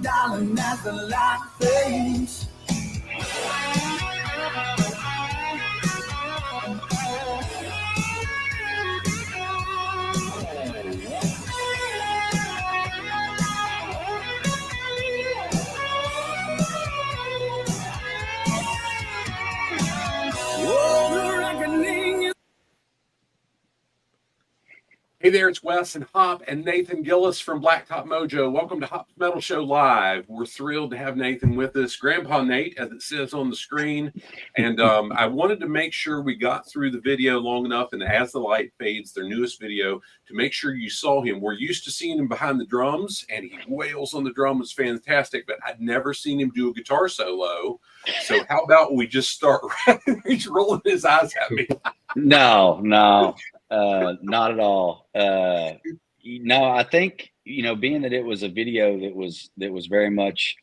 Darling, that's the light face. Hey there, it's Wes and Hop and Nathan Gillis from Blacktop Mojo. Welcome to Hop's Metal Show Live. We're thrilled to have Nathan with us, Grandpa Nate, as it says on the screen. And I wanted to make sure we got through the video long enough, and as the light fades, their newest video, to make sure you saw him. We're used to seeing him behind the drums, and he wails on the drum. It's fantastic, but I'd never seen him do a guitar solo. So how about we just start? He's rolling his eyes at me. No, not at all. No, I think, being that it was a video that was very much,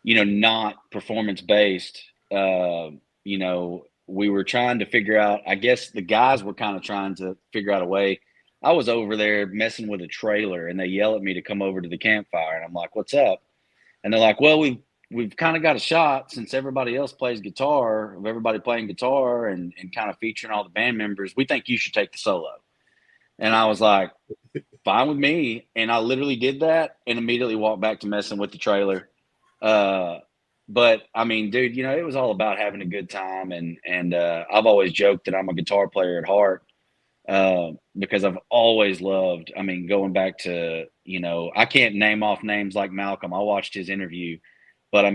not performance based, we were trying to figure out, I guess the guys were kind of trying to figure out a way. I was over there messing with a trailer and they yell at me to come over to the campfire. And I'm like, what's up? And they're like, well, we've kind of got a shot, since everybody else plays guitar, of everybody playing guitar and kind of featuring all the band members. We think you should take the solo. And I was like, fine with me. And I literally did that and immediately walked back to messing with the trailer. But I mean, dude, it was all about having a good time. And I've always joked that I'm a guitar player at heart, because I've always loved, going back to, I can't name off names like Malcolm. I watched his interview. But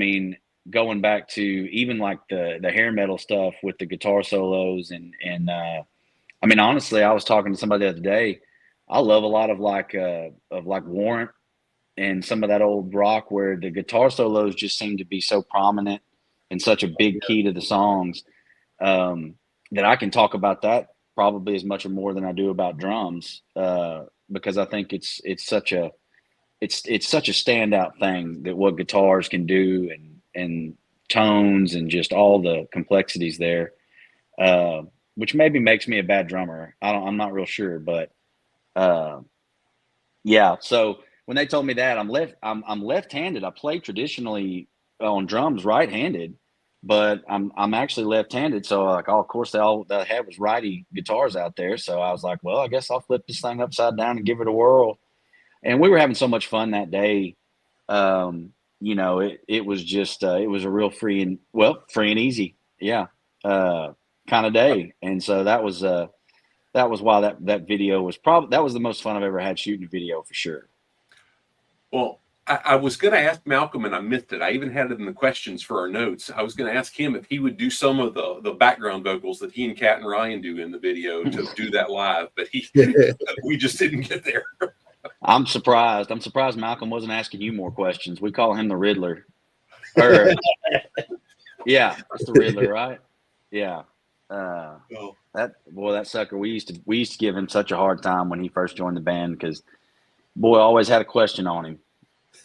going back to even like the hair metal stuff with the guitar solos and honestly, I was talking to somebody the other day. I love a lot of like Warrant and some of that old rock where the guitar solos just seem to be so prominent and such a big key to the songs, that I can talk about that probably as much or more than I do about drums, because I think it's such a standout thing, that what guitars can do and tones and just all the complexities there, which maybe makes me a bad drummer. I'm not real sure, but yeah. So when they told me that, I'm left-handed. I play traditionally on drums right-handed, but I'm actually left-handed. So like, of course they had was righty guitars out there. So I was like, well, I guess I'll flip this thing upside down and give it a whirl. And we were having so much fun that day. It was just, it was a real free and easy. Yeah. Kind of day. And so that was why that video was that was the most fun I've ever had shooting a video, for sure. Well, I was going to ask Malcolm and I missed it. I even had it in the questions for our notes. I was going to ask him if he would do some of the background vocals that he and Kat and Ryan do in the video to do that live, but we just didn't get there. I'm surprised Malcolm wasn't asking you more questions. We call him the Riddler. Yeah, it's the Riddler, right? Yeah. That sucker. We used to give him such a hard time when he first joined the band, because boy always had a question on him.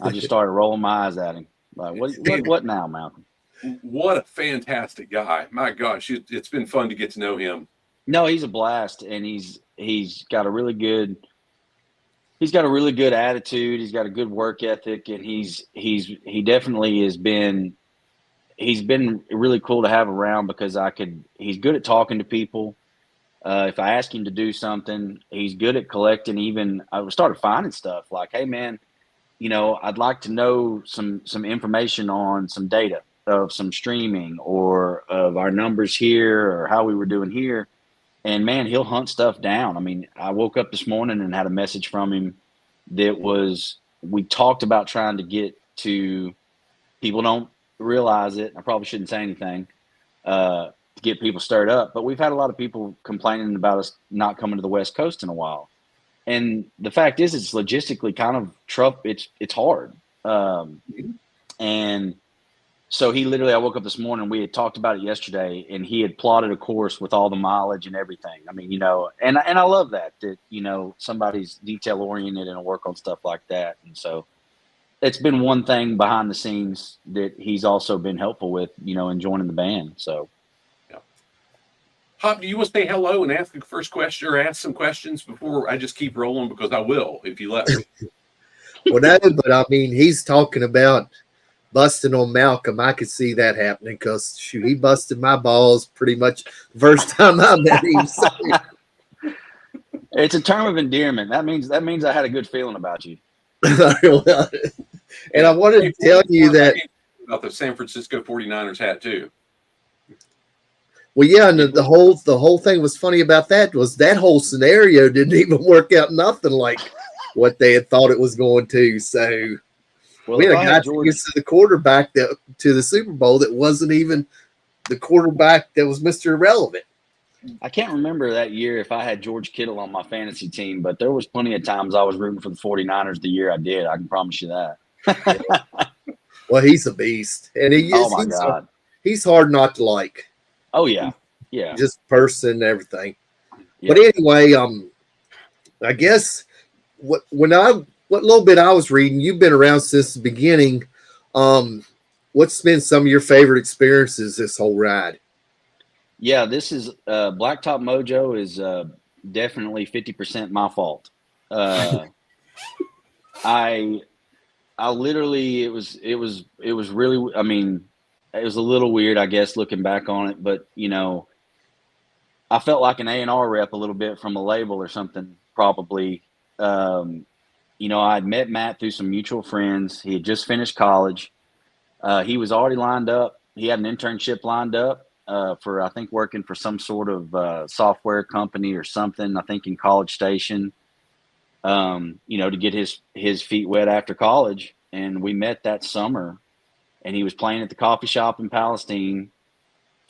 I just started rolling my eyes at him. Like, what now, Malcolm? What a fantastic guy. My gosh, it's been fun to get to know him. No, he's a blast, and he's got a really good attitude. He's got a good work ethic, and he definitely has been. He's been really cool to have around, because he's good at talking to people. If I ask him to do something, he's good at collecting. Even I started finding stuff like, hey man, I'd like to know some information on some data of some streaming or of our numbers here or how we were doing here. And man, he'll hunt stuff down. I woke up this morning and had a message from him that we talked about trying to get to, people don't realize it. I probably shouldn't say anything to get people stirred up, but we've had a lot of people complaining about us not coming to the West Coast in a while. And the fact is, it's logistically kind of it's hard. And So he literally, I woke up this morning, we had talked about it yesterday, and he had plotted a course with all the mileage and everything. I mean, and I love that, somebody's detail oriented and work on stuff like that. And so it's been one thing behind the scenes that he's also been helpful with, in joining the band. So. Yeah. Hop, do you want to say hello and ask the first question or ask some questions before I just keep rolling? Because I will, if you let me. Well, no, but I mean, he's talking about busting on Malcolm. I could see that happening because shoot, he busted my balls pretty much the first time I met him. So. It's a term of endearment. That means I had a good feeling about you. And I wanted to tell you that about the San Francisco 49ers hat too. Well, yeah, and the whole thing was funny about that was that whole scenario didn't even work out nothing like what they had thought it was going to. So we had a guy to get to the quarterback to the Super Bowl that wasn't even the quarterback that was Mr. Irrelevant. I can't remember that year if I had George Kittle on my fantasy team, but there was plenty of times I was rooting for the 49ers the year I did. I can promise you that. Well, he's a beast. And God. He's hard not to like. Oh, yeah. Yeah. Just person and everything. Yep. But anyway, I guess what little bit I was reading, you've been around since the beginning. What's been some of your favorite experiences this whole ride? Yeah, this is Blacktop Mojo is definitely 50% my fault. I literally it was really, I mean, it was a little weird, I guess, looking back on it, but I felt like an A&R rep a little bit from a label or something, probably. I had met Matt through some mutual friends. He had just finished college. He was already lined up. He had an internship lined up for, I think, working for some sort of software company or something, I think in College Station, to get his feet wet after college. And we met that summer, and he was playing at the coffee shop in Palestine.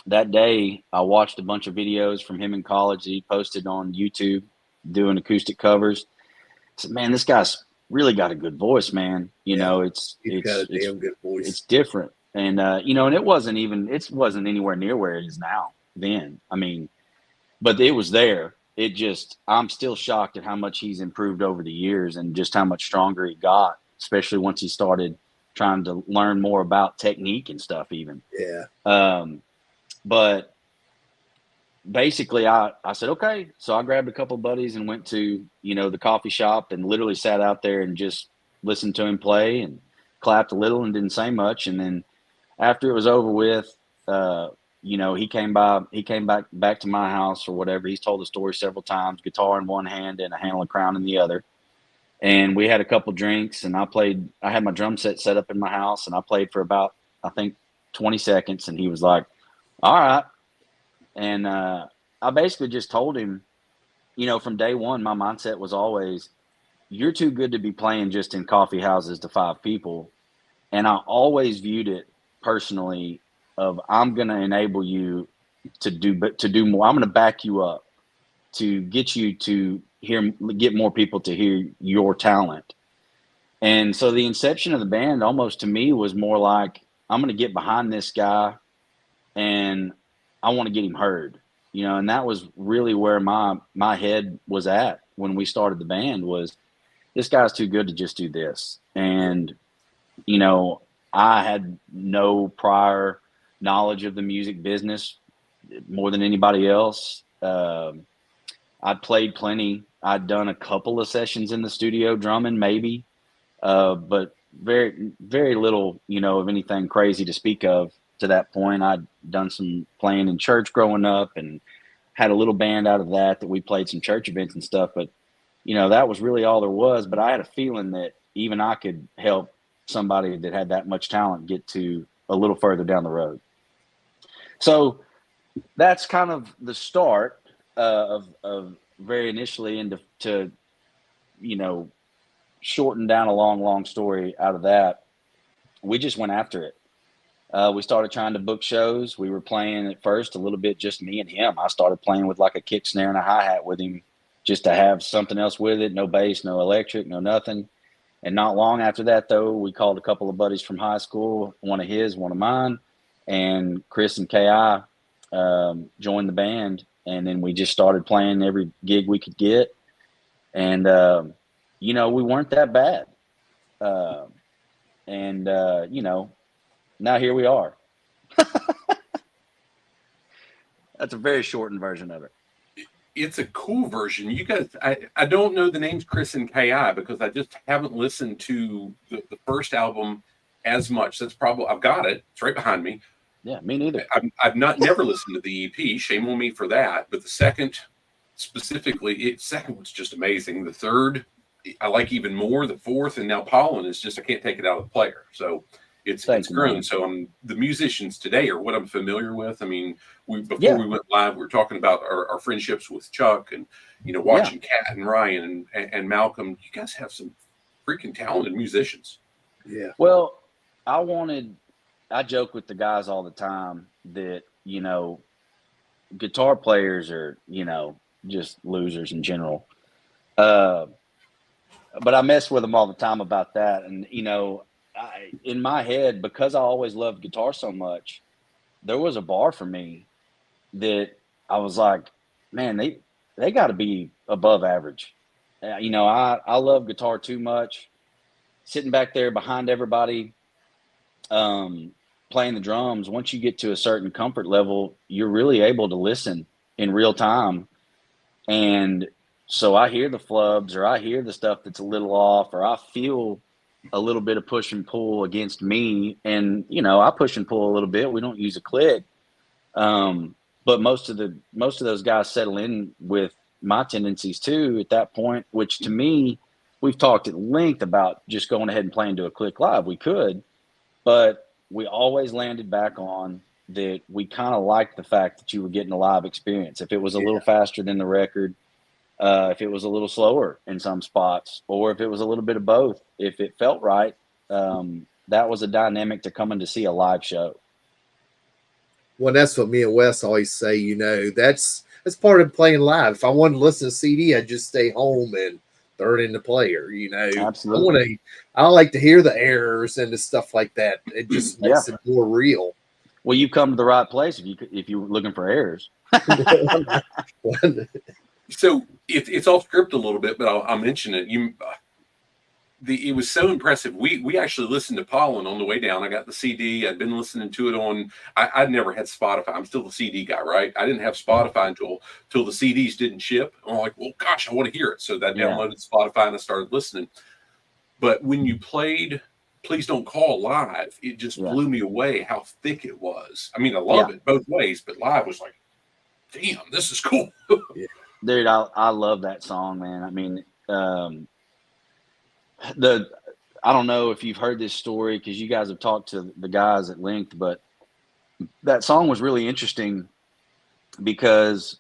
That day, I watched a bunch of videos from him in college that he posted on YouTube doing acoustic covers. I said, man, this guy's really got a good voice, man. He's got a damn good voice. It's different. And, and it wasn't anywhere near where it is now then. I mean, but it was there. I'm still shocked at how much he's improved over the years and just how much stronger he got, especially once he started trying to learn more about technique and stuff even. Yeah. But basically I said, okay. So I grabbed a couple of buddies and went to, the coffee shop and literally sat out there and just listened to him play and clapped a little and didn't say much. And then after it was over with, he came back to my house or whatever. He's told the story several times, guitar in one hand and a handle of Crown in the other. And we had a couple drinks and I had my drum set set up in my house and I played for about, I think 20 seconds. And he was like, all right. And I basically just told him, from day one, my mindset was always, you're too good to be playing just in coffee houses to 5 people. And I always viewed it personally of I'm going to enable you to do more. I'm going to back you up to get you to get more people to hear your talent. And so the inception of the band almost to me was more like, I'm going to get behind this guy and I want to get him heard, and that was really where my head was at when we started the band was this guy's too good to just do this. And, I had no prior knowledge of the music business more than anybody else. I'd played plenty. I'd done a couple of sessions in the studio drumming maybe, but very, very little, of anything crazy to speak of to that point. I'd done some playing in church growing up and had a little band out of that we played some church events and stuff. But, that was really all there was. But I had a feeling that even I could help somebody that had that much talent get to a little further down the road. So that's kind of the start of very initially, and to shorten down a long story out of that, we just went after it. We started trying to book shows. We were playing at first a little bit, just me and him. I started playing with like a kick snare and a hi-hat with him just to have something else with it. No bass, no electric, no nothing. And not long after that, though, we called a couple of buddies from high school, one of his, one of mine, and Chris and Ki joined the band, and then we just started playing every gig we could get, and you know, we weren't that bad, and you know, now here we are. That's a very shortened version of it. It's a cool version. You guys, I don't know the names Chris and Ki because I just haven't listened to the first album as much. That's probably, I've got it. It's right behind me. Yeah, me neither. I've never listened to the EP. Shame on me for that. But the second, specifically, second was just amazing. The third, I like even more. The fourth, and now Pollen is just, I can't take it out of the player. So it's grown. Man. So the musicians today are what I'm familiar with. I mean, before we went live, we were talking about our friendships with Chuck and, you know, watching Kat and Ryan and Malcolm. You guys have some freaking talented musicians. Yeah. Well, I joke with the guys all the time that, you know, guitar players are, you know, just losers in general. But I mess with them all the time about that. And, you know, in my head, because I always loved guitar so much, there was a bar for me that I was like, man, they got to be above average. You know, I love guitar too much. Sitting back there behind everybody, playing the drums, once you get to a certain comfort level, you're really able to listen in real time. And so I hear the flubs, or I hear the stuff that's a little off, or I feel a little bit of push and pull against me. And, you know, I push and pull a little bit. We don't use a click. But most of those guys settle in with my tendencies too at that point, which to me, we've talked at length about just going ahead and playing to a click live. We could, but we always landed back on that we kind of liked the fact that you were getting a live experience. If it was a little faster than the record, if it was a little slower in some spots, or if it was a little bit of both, if it felt right, that was a dynamic to coming to see a live show. Well, that's what me and Wes always say, you know, that's part of playing live. If I wanted to listen to CD, I'd just stay home and throw it in the player, you know. Absolutely. I like to hear the errors and the stuff like that. It just makes it more real. Well, you've come to the right place if you're looking for errors. So it's off script a little bit, but I'll mention it. It was so impressive. We actually listened to Pollen on the way down. I got the CD. I'd been listening to it on. I'd never had Spotify. I'm still the CD guy, right? I didn't have Spotify until the CDs didn't ship. I'm like, well, gosh, I want to hear it. So I downloaded Spotify and I started listening. But when you played Please Don't Call live, it just blew me away how thick it was. I mean, I love it both ways, but live was like, damn, this is cool. Dude, I love that song, man. I mean, I don't know if you've heard this story because you guys have talked to the guys at length, but that song was really interesting because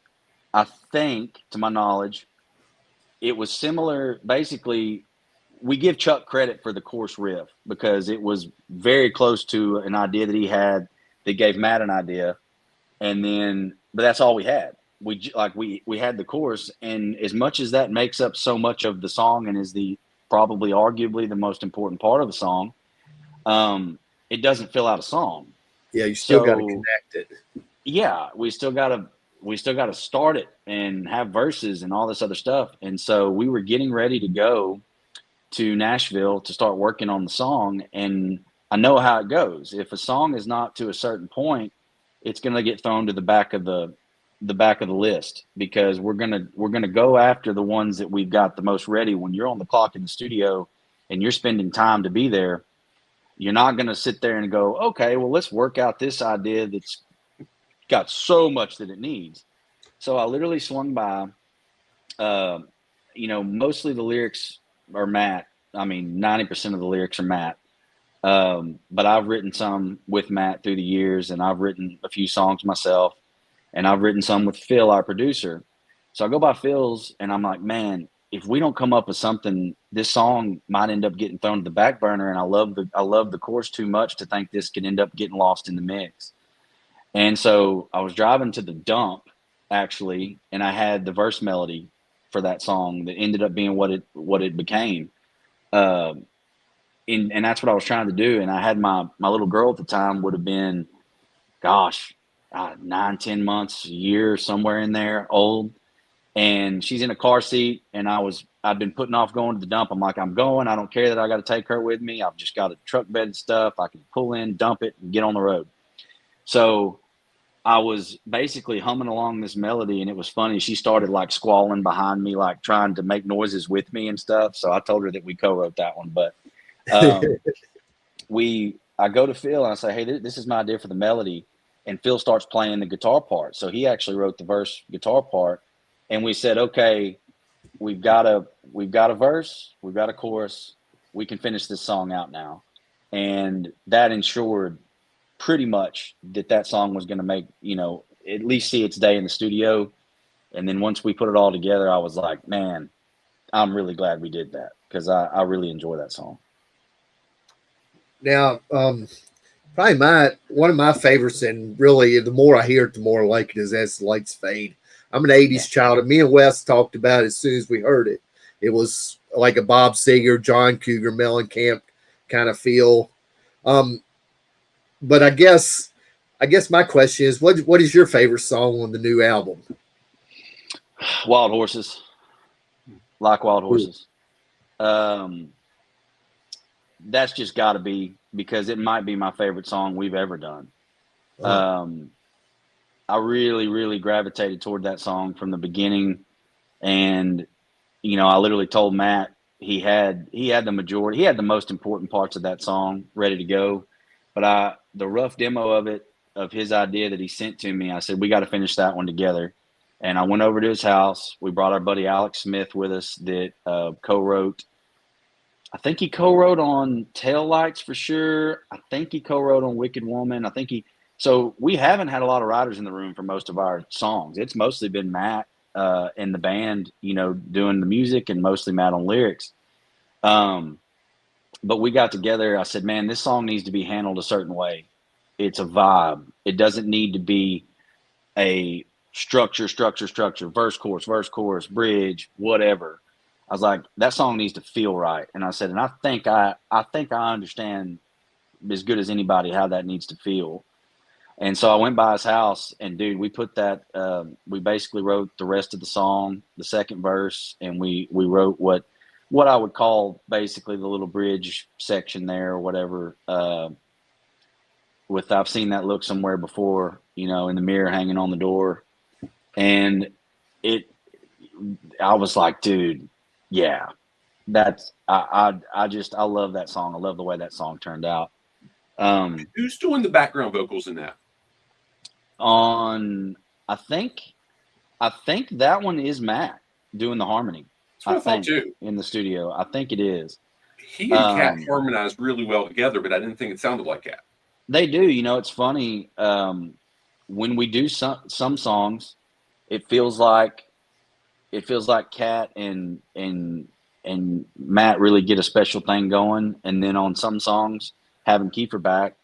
I think, to my knowledge, it was similar. Basically, we give Chuck credit for the chorus riff because it was very close to an idea that he had that gave Matt an idea. But that's all we had. We had the chorus, and as much as that makes up so much of the song and is probably arguably the most important part of the song, it doesn't fill out a song. Yeah, you still got to connect it. Yeah, we still got to start it and have verses and all this other stuff. And so we were getting ready to go to Nashville to start working on the song. And I know how it goes. If a song is not to a certain point, it's going to get thrown to the back of the list because we're gonna go after the ones that we've got the most ready. When you're on the clock in the studio and you're spending time to be there, you're not gonna sit there and go, okay, well, let's work out this idea that's got so much that it needs. So I literally swung by. You know, mostly the lyrics are Matt. I mean, 90% of the lyrics are Matt. But I've written some with Matt through the years, and I've written a few songs myself. And I've written some with Phil, our producer. So I go by Phil's and I'm like, man, if we don't come up with something, this song might end up getting thrown to the back burner. And I love the chorus too much to think this could end up getting lost in the mix. And so I was driving to the dump actually, and I had the verse melody for that song that ended up being what it became. and that's what I was trying to do. And I had my little girl at the time would have been, gosh, 9, 10 months, a year, somewhere in there, old. And she's in a car seat, and I've been putting off going to the dump. I'm like, I'm going. I don't care that I got to take her with me. I've just got a truck bed and stuff. I can pull in, dump it, and get on the road. So I was basically humming along this melody, and it was funny. She started like squalling behind me, like trying to make noises with me and stuff. So I told her that we co-wrote that one. But I go to Phil and I say, hey, this is my idea for the melody. And Phil starts playing the guitar part. So he actually wrote the verse guitar part. And we said, okay, we've got a verse, we've got a chorus, we can finish this song out now. And that ensured pretty much that song was going to make, at least see its day in the studio. And then once we put it all together, I was like, man, I'm really glad we did that, because I really enjoy that song. Now, probably one of my favorites, and really the more I hear it, the more I like it, is As the Lights Fade. I'm an 80s child, and me and Wes talked about it as soon as we heard it. It was like a Bob Seger, John Cougar, Mellencamp kind of feel. But I guess my question is, what is your favorite song on the new album? Wild Horses. Like Wild Horses. That's just got to be, because it might be my favorite song we've ever done. I really, really gravitated toward that song from the beginning. And, I literally told Matt he had the most important parts of that song ready to go. But the rough demo of his idea that he sent to me, I said, we got to finish that one together. And I went over to his house. We brought our buddy Alex Smith with us that co-wrote. I think he co-wrote on Tail Lights for sure. I think he co-wrote on Wicked Woman. So we haven't had a lot of writers in the room for most of our songs. It's mostly been Matt and the band, doing the music, and mostly Matt on lyrics. But we got together. I said, man, this song needs to be handled a certain way. It's a vibe. It doesn't need to be a structure, verse, chorus, bridge, whatever. I was like, that song needs to feel right. And I said, and I think I understand as good as anybody how that needs to feel. And so I went by his house, and dude, we put that, we basically wrote the rest of the song, the second verse, and we wrote what I would call basically the little bridge section there or whatever, with I've seen that look somewhere before, in the mirror hanging on the door. And I was like, dude, yeah, that's, I love that song. I love the way that song turned out. Who's doing the background vocals in that? I think that one is Matt doing the harmony. I thought too. In the studio. I think it is. He and Kat harmonized really well together, but I didn't think it sounded like Kat. They do. It's funny. When we do some songs, it feels like Kat and Matt really get a special thing going. And then on some songs, having Kiefer back,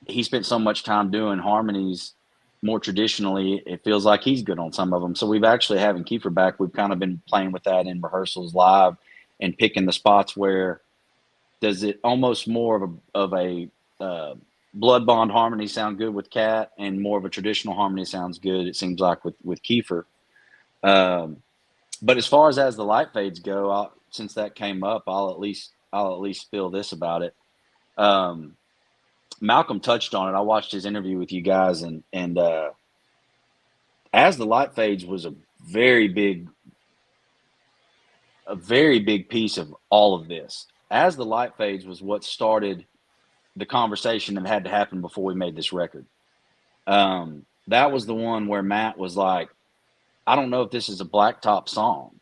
he spent so much time doing harmonies more traditionally, it feels like he's good on some of them. So we've actually, having Kiefer back, we've kind of been playing with that in rehearsals live and picking the spots where does it almost more of a blood bond harmony sound good with Kat, and more of a traditional harmony sounds good, it seems like, with Kiefer. But as far as the light fades go, since that came up, I'll at least spill this about it. Malcolm touched on it. I watched his interview with you guys, and As the Light Fades was a very big piece of all of this. As the Light Fades was what started the conversation that had to happen before we made this record. That was the one where Matt was like, I don't know if this is a Blacktop song.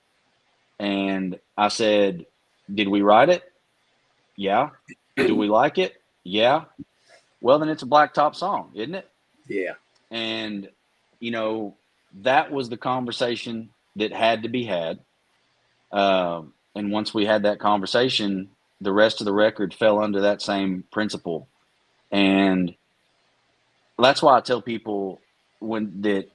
And I said, did we write it? Yeah. Do we like it? Yeah. Well, then it's a Blacktop song, isn't it? Yeah. And, that was the conversation that had to be had. And once we had that conversation, the rest of the record fell under that same principle. And that's why I tell people that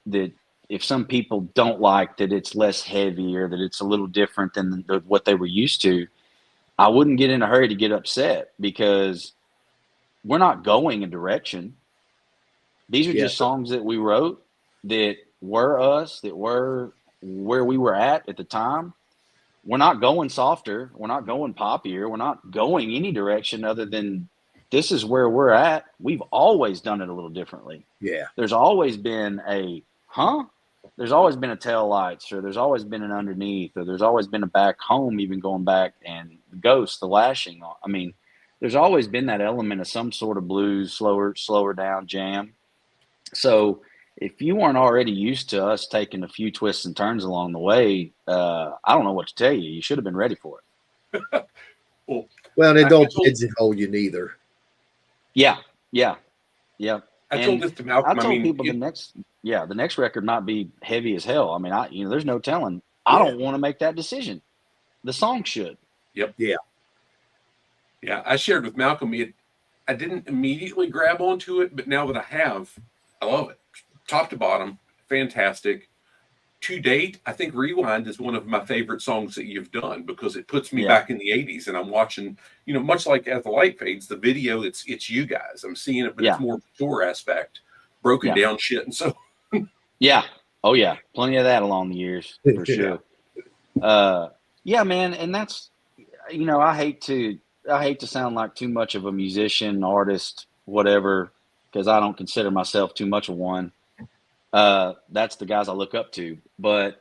if some people don't like that it's less heavy or that it's a little different than what they were used to, I wouldn't get in a hurry to get upset because we're not going a direction. These are Yeah. just songs that we wrote that were us, that were where we were at the time. We're not going softer. We're not going poppier. We're not going any direction other than this is where we're at. We've always done it a little differently. Yeah. There's always been a, there's always been a tail lights, or there's always been an underneath, or there's always been a back home, even going back, and the ghost, the lashing. I mean, there's always been that element of some sort of blues, slower down jam. So if you weren't already used to us taking a few twists and turns along the way, I don't know what to tell you. You should have been ready for it. Well, and it I don't told- pigeonhole you neither. Yeah. I told this to Malcolm. I told mean, people the next record might be heavy as hell. I mean, there's no telling. I don't want to make that decision. The song should. Yep. Yeah. Yeah. I shared with Malcolm. I didn't immediately grab onto it, but now that I have, I love it. Top to bottom, fantastic. To date, I think Rewind is one of my favorite songs that you've done because it puts me back in the 80s, and I'm watching, much like As the Light Fades, the video, it's you guys. I'm seeing it, but it's more tour aspect, broken down shit. And so, yeah. Oh, yeah. Plenty of that along the years, for sure. Yeah, man. And that's, I hate to sound like too much of a musician, artist, whatever, because I don't consider myself too much of one. That's the guys I look up to. But,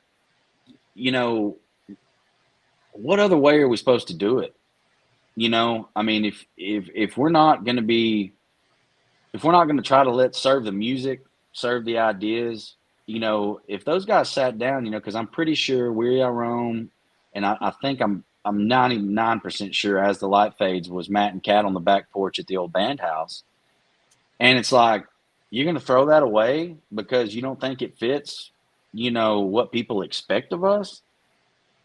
what other way are we supposed to do it? I mean, if we're not going to try to serve the music, serve the ideas, if those guys sat down, because I'm pretty sure Weary I Roam, and I think I'm 99% sure As the Light Fades was Matt and Cat on the back porch at the old band house. And it's like, you're going to throw that away because you don't think it fits, what people expect of us?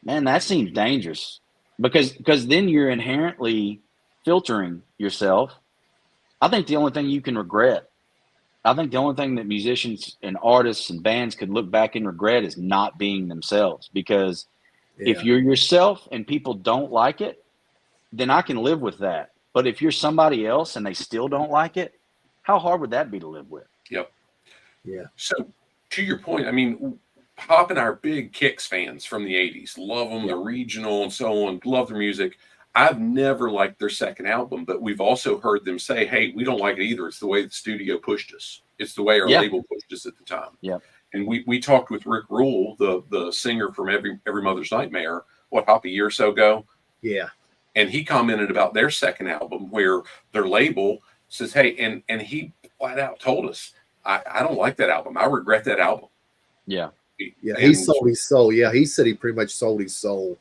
Man, that seems dangerous because then you're inherently filtering yourself. I think the only thing you can regret, I think the only thing that musicians and artists and bands could look back and regret is not being themselves. Because if you're yourself and people don't like it, then I can live with that. But if you're somebody else and they still don't like it, how hard would that be to live with? Yep. Yeah. So to your point, I mean, Hop and I are big Kicks fans from the 80s. Love them, the regional and so on. Love their music. I've never liked their second album, but we've also heard them say, hey, we don't like it either. It's the way the studio pushed us. It's the way our label pushed us at the time. Yeah. And we talked with Rick Rule, the singer from Every Mother's Nightmare, Hop, a year or so ago? Yeah. And he commented about their second album where their label says, hey, and he flat out told us, I don't like that album. I regret that album. Yeah. Yeah, he sold his soul. Yeah, he said he pretty much sold his soul.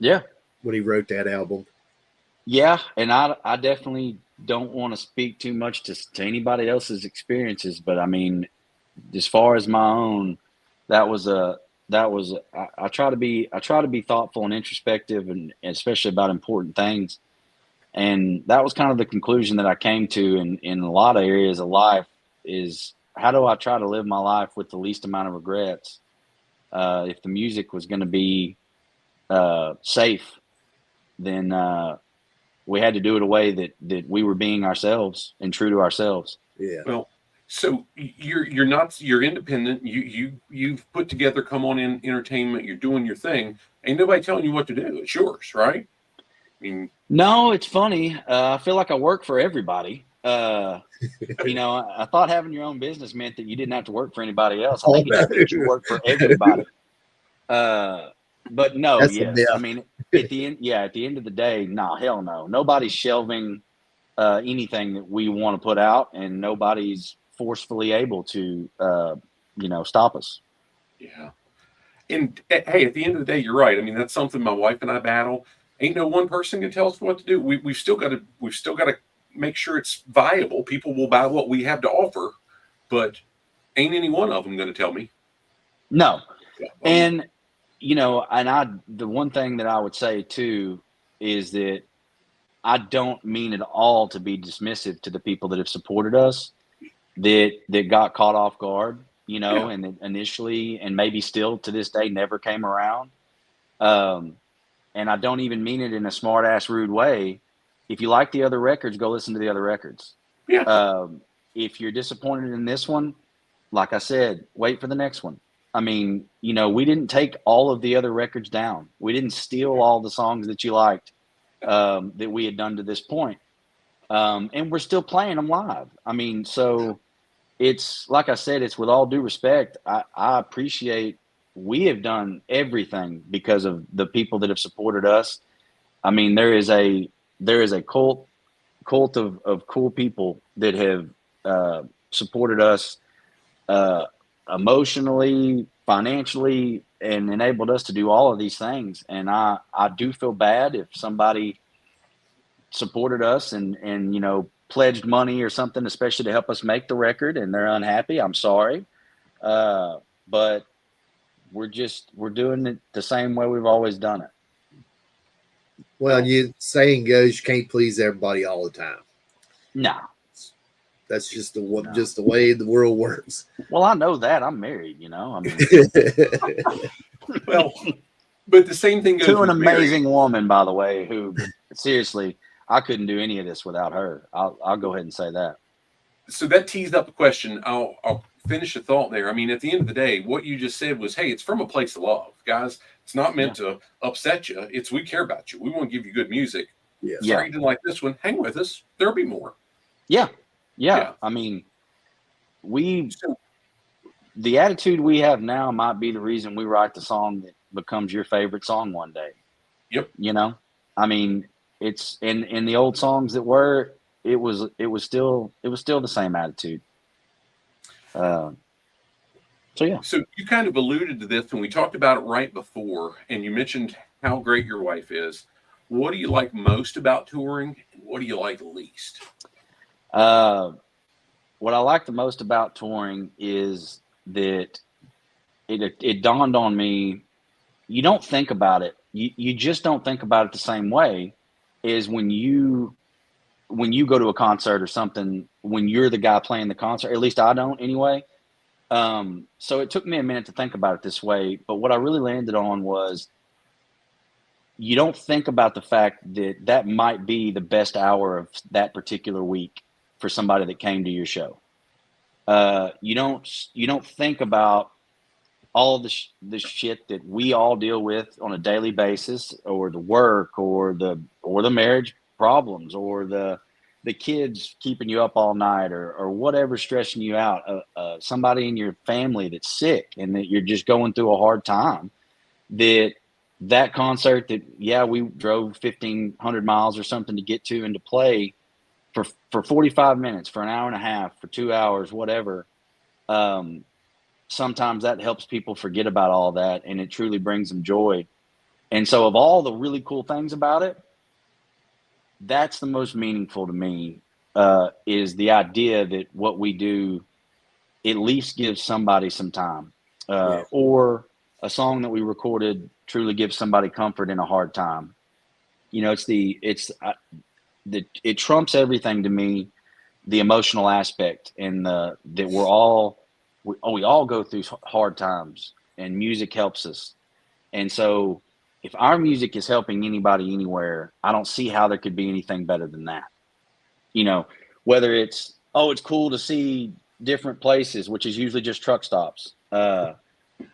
Yeah. When he wrote that album. Yeah, and I definitely don't want to speak too much to anybody else's experiences, but I mean, as far as my own, I try to be thoughtful and introspective, and especially about important things. And that was kind of the conclusion that I came to in a lot of areas of life is, how do I try to live my life with the least amount of regrets? If the music was going to be safe, then we had to do it a way that we were being ourselves and true to ourselves. Yeah. Well, so you're independent. You've put together Cuhmon Entertainment. You're doing your thing. Ain't nobody telling you what to do. It's yours, right? I mean, no, it's funny. I feel like I work for everybody. I thought having your own business meant that you didn't have to work for anybody else. I think it just meant you work for everybody. But no, I mean, at the end of the day, hell no. Nobody's shelving anything that we want to put out, and nobody's forcefully able to, stop us. Yeah. And hey, at the end of the day, you're right. I mean, that's something my wife and I battle. Ain't no one person can tell us what to do. We've still got to make sure it's viable. People will buy what we have to offer, but ain't any one of them going to tell me. No. Yeah. And, the one thing that I would say too, is that I don't mean at all to be dismissive to the people that have supported us, that got caught off guard, and that initially, and maybe still to this day, never came around. and I don't even mean it in a smart ass rude way. If you like the other records, go listen to the other records. Yeah. If you're disappointed in this one, like I said, wait for the next one. I mean, you know, we didn't take all of the other records down. We didn't steal all the songs that you liked that we had done to this point. And we're still playing them live. I mean, so it's like I said, it's with all due respect. I appreciate we have done everything because of the people that have supported us. I mean, there is a cult of cool people that have supported us emotionally, financially, and enabled us to do all of these things. And I do feel bad if somebody supported us and you know, pledged money or something, especially to help us make the record, and they're unhappy. I'm sorry. But we're doing it the same way we've always done it. Well, you saying goes, you can't please everybody all the time. No. That's just the way the world works. Well, I know that. I'm married, you know. I mean, Well, but the same thing goes to an with amazing Mary. woman, by the way, who seriously, I couldn't do any of this without her. I'll go ahead and say that. So that teased up a question. I'll finish a thought there. I mean, at the end of the day, what you just said was, hey, it's from a place of love, guys. It's not meant to upset you. It's we care about you. We want to give you good music. Yes. Sorry you didn't like this one. Hang with us. There'll be more. Yeah. I mean, the attitude we have now might be the reason we write the song that becomes your favorite song one day. Yep. You know, I mean, it's in the old songs that were, it was still the same attitude. So yeah. So you kind of alluded to this when we talked about it right before, and you mentioned how great your wife is. What do you like most about touring, and what do you like least? What I like the most about touring is that it dawned on me. You don't think about it. You just don't think about it the same way as when you go to a concert or something, when you're the guy playing the concert. At least I don't anyway. So it took me a minute to think about it this way, but what I really landed on was you don't think about the fact that might be the best hour of that particular week for somebody that came to your show. You don't think about all the shit that we all deal with on a daily basis, or the work, or the marriage problems, or the kids keeping you up all night, or whatever's stressing you out. Somebody in your family that's sick and that you're just going through a hard time. That concert that we drove 1,500 miles or something to get to and to play for 45 minutes, for an hour and a half, for 2 hours, whatever. Sometimes that helps people forget about all that, and it truly brings them joy. And so of all the really cool things about it, that's the most meaningful to me, is the idea that what we do at least gives somebody some time, or a song that we recorded truly gives somebody comfort in a hard time. You know, it trumps everything to me, the emotional aspect, and that we all go through hard times, and music helps us. And so if our music is helping anybody anywhere, I don't see how there could be anything better than that. You know, whether it's cool to see different places, which is usually just truck stops,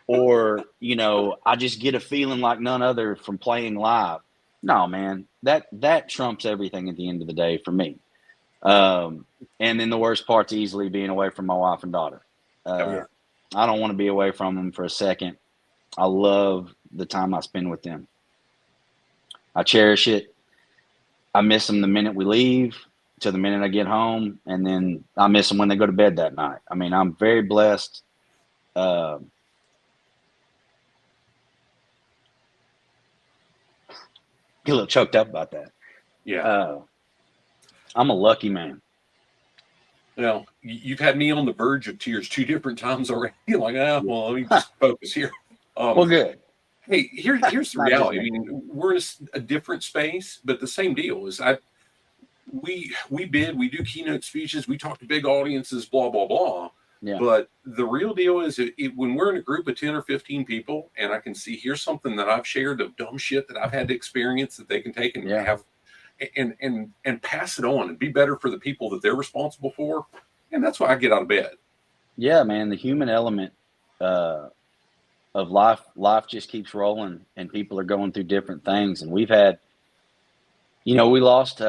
or, you know, I just get a feeling like none other from playing live. No, man, that trumps everything at the end of the day for me. And then the worst part's easily being away from my wife and daughter. I don't want to be away from them for a second. I love the time I spend with them. I cherish it. I miss them the minute we leave to the minute I get home, and then I miss them when they go to bed that night. I mean, I'm very blessed. Get a little choked up about that. Yeah. I'm a lucky man. Well, you've had me on the verge of tears 2 different times already. Like, well, let me just focus here. Well, good. Hey, here's the reality. I mean, we're in a different space, but the same deal is we do keynote speeches, we talk to big audiences, blah, blah, blah. Yeah. But the real deal is when we're in a group of 10 or 15 people and I can see here's something that I've shared of dumb shit that I've had to experience that they can take and have and pass it on and be better for the people that they're responsible for. And that's why I get out of bed. Yeah, man, the human element of life just keeps rolling, and people are going through different things. And we've had, we lost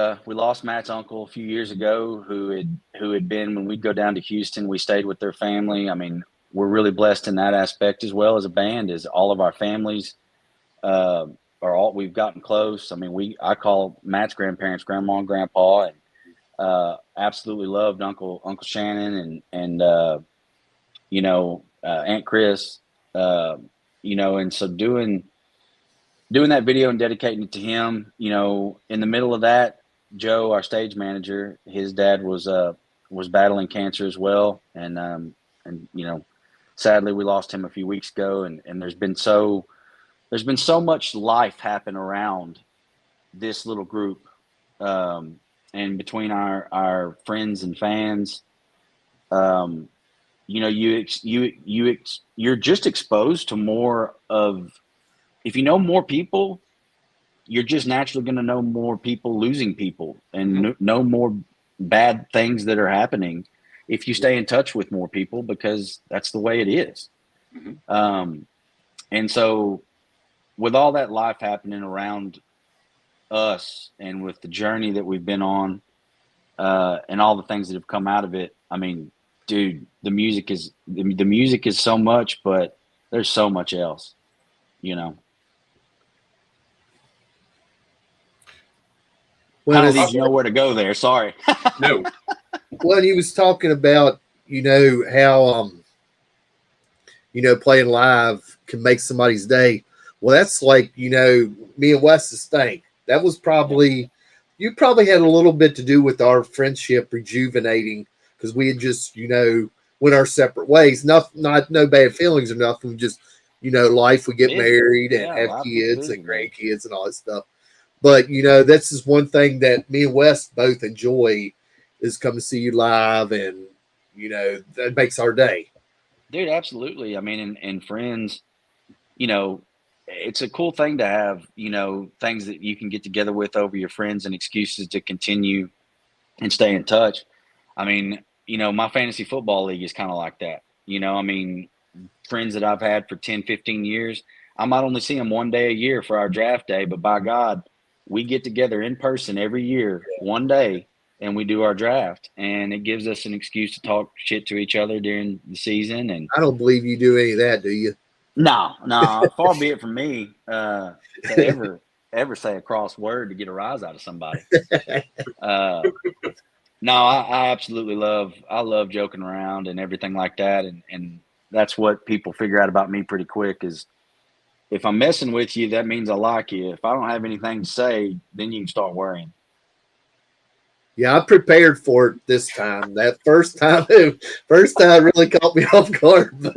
Matt's uncle a few years ago, who had been, when we'd go down to Houston, we stayed with their family. I mean, we're really blessed in that aspect as well as a band, as all of our families we've gotten close. I mean, I call Matt's grandparents grandma and grandpa, and absolutely loved Uncle Shannon and Aunt Chris, and so doing that video and dedicating it to him, in the middle of that, Joe, our stage manager, his dad was battling cancer as well. And sadly we lost him a few weeks ago, and there's been so much life happen around this little group. And between our friends and fans, you're just exposed to more of, if you know more people, you're just naturally going to know more people losing people and know more bad things that are happening if you stay in touch with more people, because that's the way it is. And so with all that life happening around us and with the journey that we've been on, and all the things that have come out of it, I mean, dude, the music is so much, but there's so much else, Well, I don't even know where to go there. Sorry. No. Well, he was talking about, how, playing live can make somebody's day. Well, that's like, me and Wes's thing. That was probably, you probably had a little bit to do with our friendship rejuvenating, because we had just, went our separate ways. No bad feelings or nothing. Just, life, we get married and have kids and grandkids and all that stuff. But, that's just one thing that me and Wes both enjoy, is come to see you live, and, that makes our day. Dude, absolutely. I mean, and friends, it's a cool thing to have, things that you can get together with over your friends and excuses to continue and stay in touch. I mean, my fantasy football league is kind of like that. I mean, friends that I've had for 10, 15 years, I might only see them one day a year for our draft day, but by God, we get together in person every year, one day, and we do our draft, and it gives us an excuse to talk shit to each other during the season. And I don't believe you do any of that, do you? No, far be it from me to ever say a cross word to get a rise out of somebody. No, I absolutely love joking around and everything like that, and that's what people figure out about me pretty quick is, if I'm messing with you, that means I like you. If I don't have anything to say, then you can start worrying. Yeah, I prepared for it this time. That first time really caught me off guard. But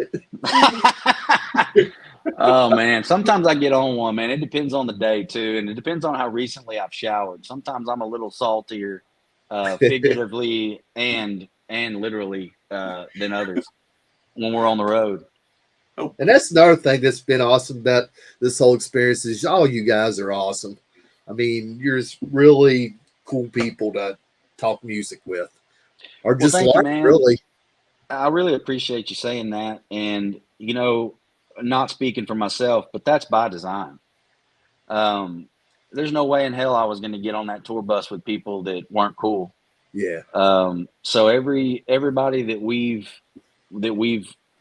oh man, sometimes I get on one, man. It depends on the day too, and it depends on how recently I've showered. Sometimes I'm a little saltier, figuratively and literally, than others when we're on the road. And that's another thing that's been awesome about this whole experience is all you guys are awesome. I mean, you're just really cool people to talk music with, or just thank you, man. Really. I really appreciate you saying that, and not speaking for myself, but that's by design. There's no way in hell I was going to get on that tour bus with people that weren't cool. Yeah. So everybody that we've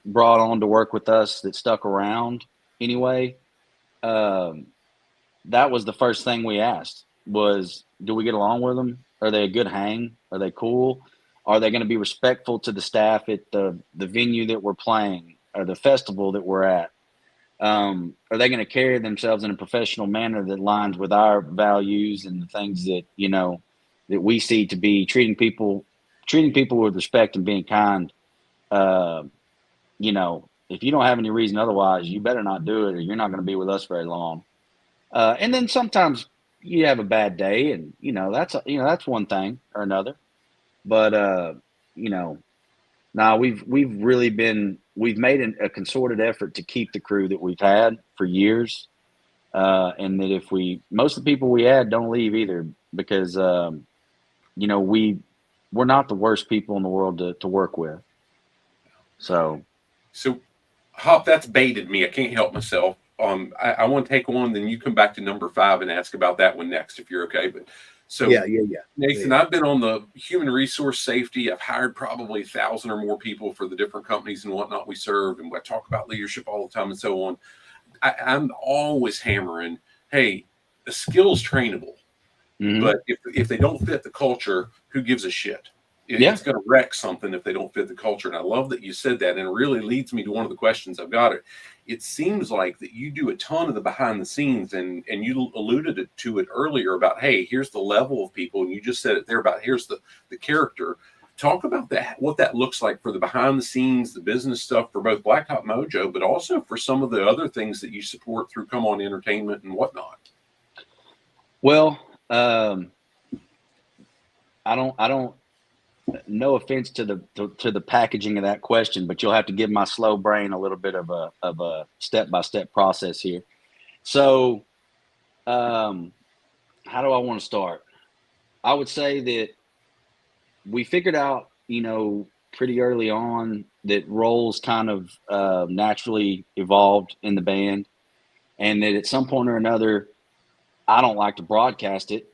brought on to work with us that stuck around anyway, that was the first thing we asked was, do we get along with them? Are they a good hang? Are they cool? Are they going to be respectful to the staff at the venue that we're playing or the festival that we're at? Are they going to carry themselves in a professional manner that aligns with our values and the things that, that we see to be treating people with respect and being kind? If you don't have any reason otherwise, you better not do it, or you're not going to be with us very long. And then sometimes you have a bad day, and that's one thing or another. But Now we've made a concerted effort to keep the crew that we've had for years, and that most of the people we add don't leave either, because we're not the worst people in the world to work with. So Hop, that's baited me. I can't help myself. I want to take one, then you come back to number 5 and ask about that one next, if you're okay. But so Yeah. Nathan, I've been on the human resource safety. I've hired probably 1,000 or more people for the different companies and whatnot we serve, and I talk about leadership all the time and so on. I'm always hammering, hey, the skill's trainable, but if they don't fit the culture, who gives a shit? It's going to wreck something if they don't fit the culture. And I love that you said that, and it really leads me to one of the questions I've got. It seems like that you do a ton of the behind the scenes, and you alluded to it earlier about, hey, here's the level of people, and you just said it there about here's the character. Talk about that, what that looks like for the behind the scenes, the business stuff for both Blacktop Mojo, but also for some of the other things that you support through Cuhmon Entertainment and whatnot. Well, I don't. No offense to the packaging of that question, but you'll have to give my slow brain a little bit of a step-by-step process here. So, how do I want to start? I would say that we figured out, pretty early on that roles kind of naturally evolved in the band, and that at some point or another, I don't like to broadcast it,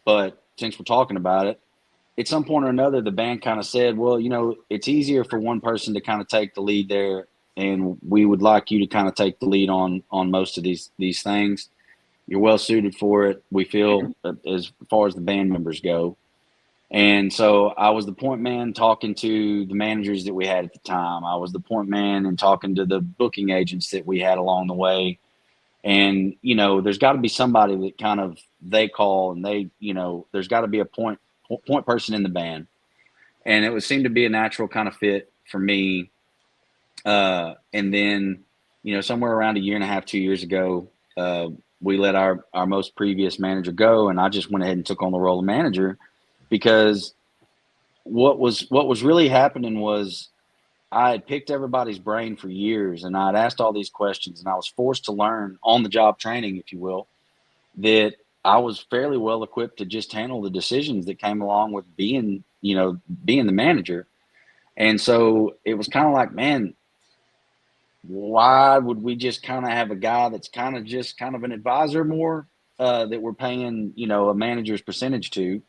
but since we're talking about it, at some point or another, the band kind of said, well, it's easier for one person to kind of take the lead there, and we would like you to kind of take the lead on most of these things. You're well suited for it, we feel, as far as the band members go. And so I was the point man talking to the managers that we had at the time. I was the point man and talking to the booking agents that we had along the way. And, there's got to be somebody that kind of they call, and they, there's got to be a point person in the band, and it would seem to be a natural kind of fit for me. And then, somewhere around 1.5 years, 2 years ago, we let our most previous manager go, and I just went ahead and took on the role of manager, because what was really happening was I had picked everybody's brain for years, and I'd asked all these questions, and I was forced to learn on the job training, if you will, that I was fairly well equipped to just handle the decisions that came along with being the manager. And so it was kind of like, man, why would we just kind of have a guy that's kind of an advisor more, that we're paying, a manager's percentage to,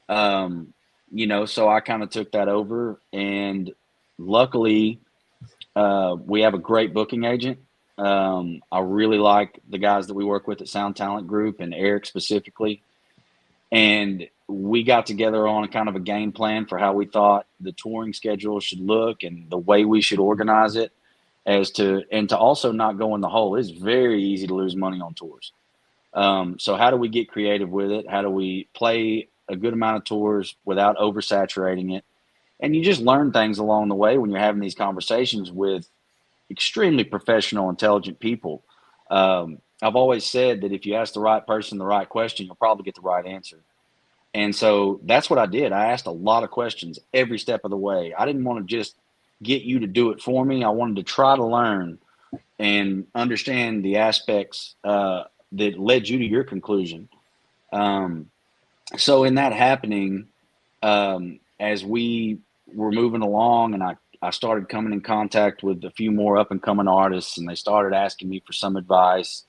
so I kind of took that over, and luckily, we have a great booking agent. I really like the guys that we work with at Sound Talent Group, and Eric specifically. And we got together on a kind of a game plan for how we thought the touring schedule should look and the way we should organize it, and to also not go in the hole. It's very easy to lose money on tours. So how do we get creative with it? How do we play a good amount of tours without oversaturating it? And you just learn things along the way when you're having these conversations with extremely professional, intelligent people. I've always said that if you ask the right person the right question, you'll probably get the right answer. And so that's what I did. I asked a lot of questions every step of the way. I didn't want to just get you to do it for me. I wanted to try to learn and understand the aspects that led you to your conclusion. So in that happening, as we were moving along, and I started coming in contact with a few more up and coming artists, and they started asking me for some advice.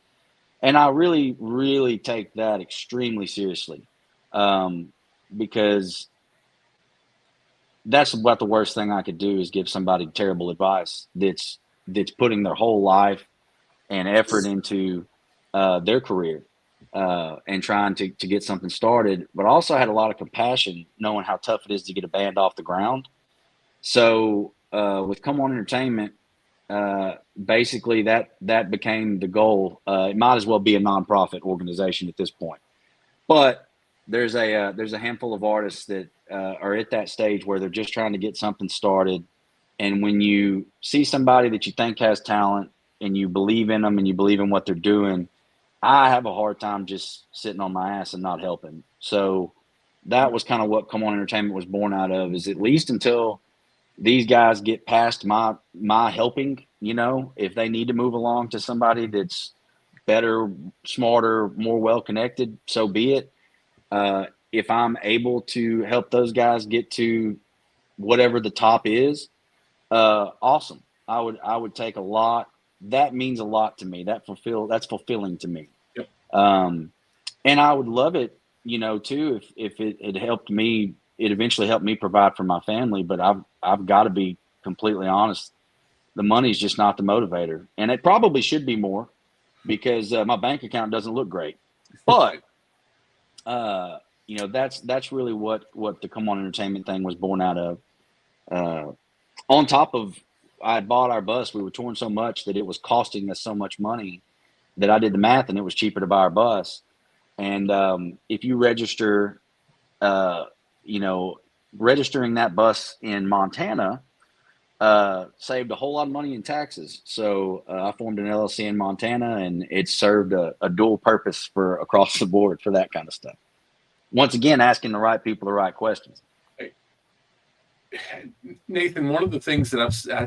And I really, really take that extremely seriously, because that's about the worst thing I could do, is give somebody terrible advice that's putting their whole life and effort into their career, and trying to get something started. But I also had a lot of compassion, knowing how tough it is to get a band off the ground. So with Cuhmon Entertainment, basically that became the goal. It might as well be a nonprofit organization at this point. But there's a handful of artists that are at that stage where they're just trying to get something started. And when you see somebody that you think has talent, and you believe in them, and you believe in what they're doing, I have a hard time just sitting on my ass and not helping. So that was kind of what Cuhmon Entertainment was born out of, is at least until these guys get past my helping, if they need to move along to somebody that's better, smarter, more well-connected, so be it. If I'm able to help those guys get to whatever the top is, awesome. I would take a lot. That means a lot to me. That's fulfilling to me. Yep. And I would love it, too, if it helped me. It eventually helped me provide for my family. But I've got to be completely honest. The money's just not the motivator, and it probably should be more because my bank account doesn't look great. But that's really what the Cuhmon Entertainment thing was born out of. On top of, I had bought our bus. We were touring so much that it was costing us so much money that I did the math, and it was cheaper to buy our bus. And if you register, registering that bus in Montana saved a whole lot of money in taxes. So I formed an LLC in Montana, and it served a dual purpose for across the board for that kind of stuff. Once again, asking the right people the right questions. Nathan, one of the things that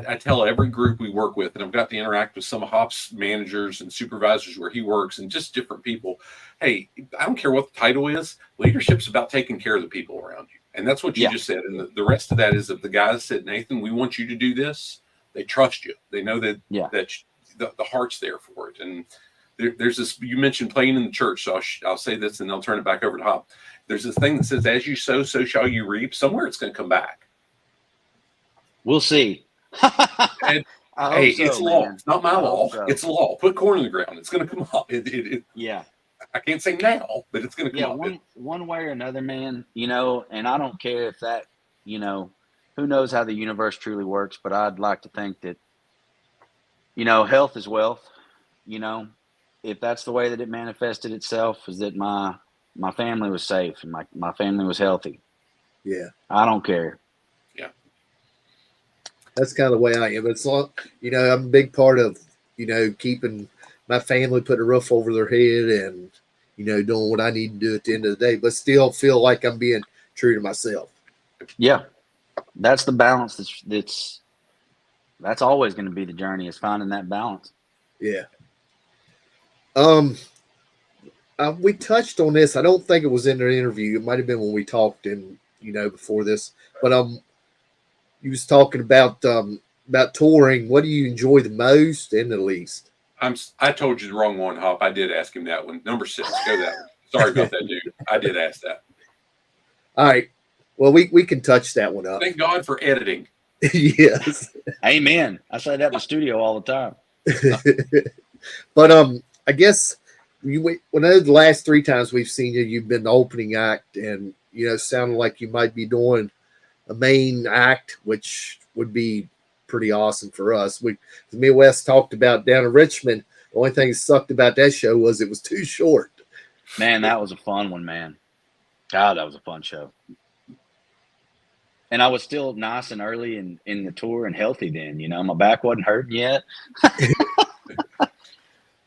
I tell every group we work with, and I've got to interact with some of Hop's managers and supervisors where he works and just different people. Hey, I don't care what the title is. Leadership's about taking care of the people around you. And that's what you just said. And the rest of that is if the guys said, Nathan, we want you to do this, they trust you. They know that, that the heart's there for it. And there's this, you mentioned playing in the church. So I'll say this and I'll turn it back over to Hop. There's this thing that says, as you sow, so shall you reap. Somewhere it's going to come back. We'll see. And, hey, so, it's law. It's not my law. So. It's law. Put corn in the ground. It's going to come up. Yeah. I can't say now, but it's going to come up. One way or another, man, and I don't care if that, who knows how the universe truly works, but I'd like to think that, health is wealth. If that's the way that it manifested itself, is that my family was safe and my family was healthy. Yeah. I don't care. That's kind of the way I am. It's like, I'm a big part of, keeping my family, putting a roof over their head and, doing what I need to do at the end of the day, but still feel like I'm being true to myself. Yeah. That's the balance. That's always going to be the journey, is finding that balance. Yeah. We touched on this. I don't think it was in the interview. It might've been when we talked before this, but, you was talking about touring. What do you enjoy the most and the least? I told you the wrong one, Hop. I did ask him that one. Number 6. Go that one. Sorry about that, dude. I did ask that. All right. Well, we can touch that one up. Thank God for editing. Yes. Amen. I say that in the studio all the time. But I guess the last 3 times we've seen you, you've been the opening act, and sounded like you might be doing a main act, which would be pretty awesome for us. Me and Wes talked about down in Richmond. The only thing that sucked about that show was it was too short. Man, that was a fun one, man. God, that was a fun show. And I was still nice and early in the tour and healthy then. My back wasn't hurting yet.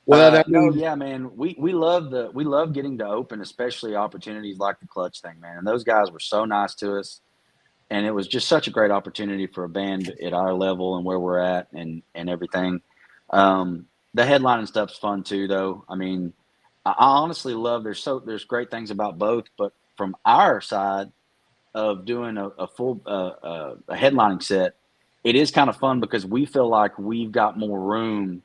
Well, yeah, man. We love getting to open, especially opportunities like the Clutch thing, man. And those guys were so nice to us. And it was just such a great opportunity for a band at our level and where we're at and everything. The headlining stuff's fun too, though. I mean, I honestly love, there's great things about both, but from our side of doing a full a headlining set, it is kind of fun because we feel like we've got more room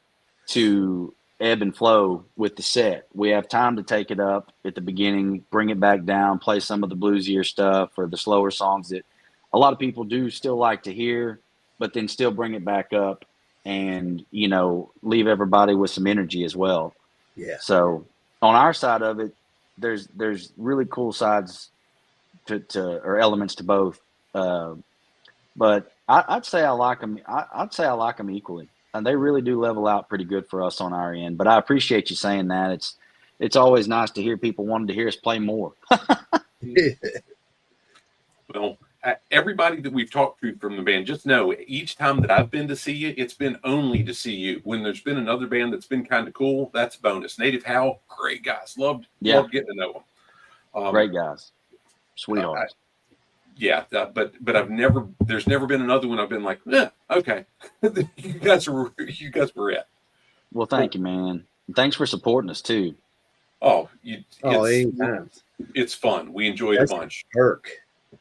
to ebb and flow with the set. We have time to take it up at the beginning, bring it back down, play some of the bluesier stuff or the slower songs that a lot of people do still like to hear, but then still bring it back up and, leave everybody with some energy as well. Yeah. So on our side of it, there's really cool sides or elements to both. But I'd say I like them. I'd say I like them equally, and they really do level out pretty good for us on our end. But I appreciate you saying that. It's always nice to hear people wanting to hear us play more. Well, everybody that we've talked to from the band, just know each time that I've been to see you, it's been only to see you. When there's been another band that's been kind of cool, that's a bonus. Native Howl, great guys. Loved getting to know them. Great guys. Sweethearts. yeah, but there's never been another one I've been like, okay, you guys were it. Well, thank you, man. And thanks for supporting us too. Oh, Anytime. it's fun. We enjoy it a That's bunch. Perk.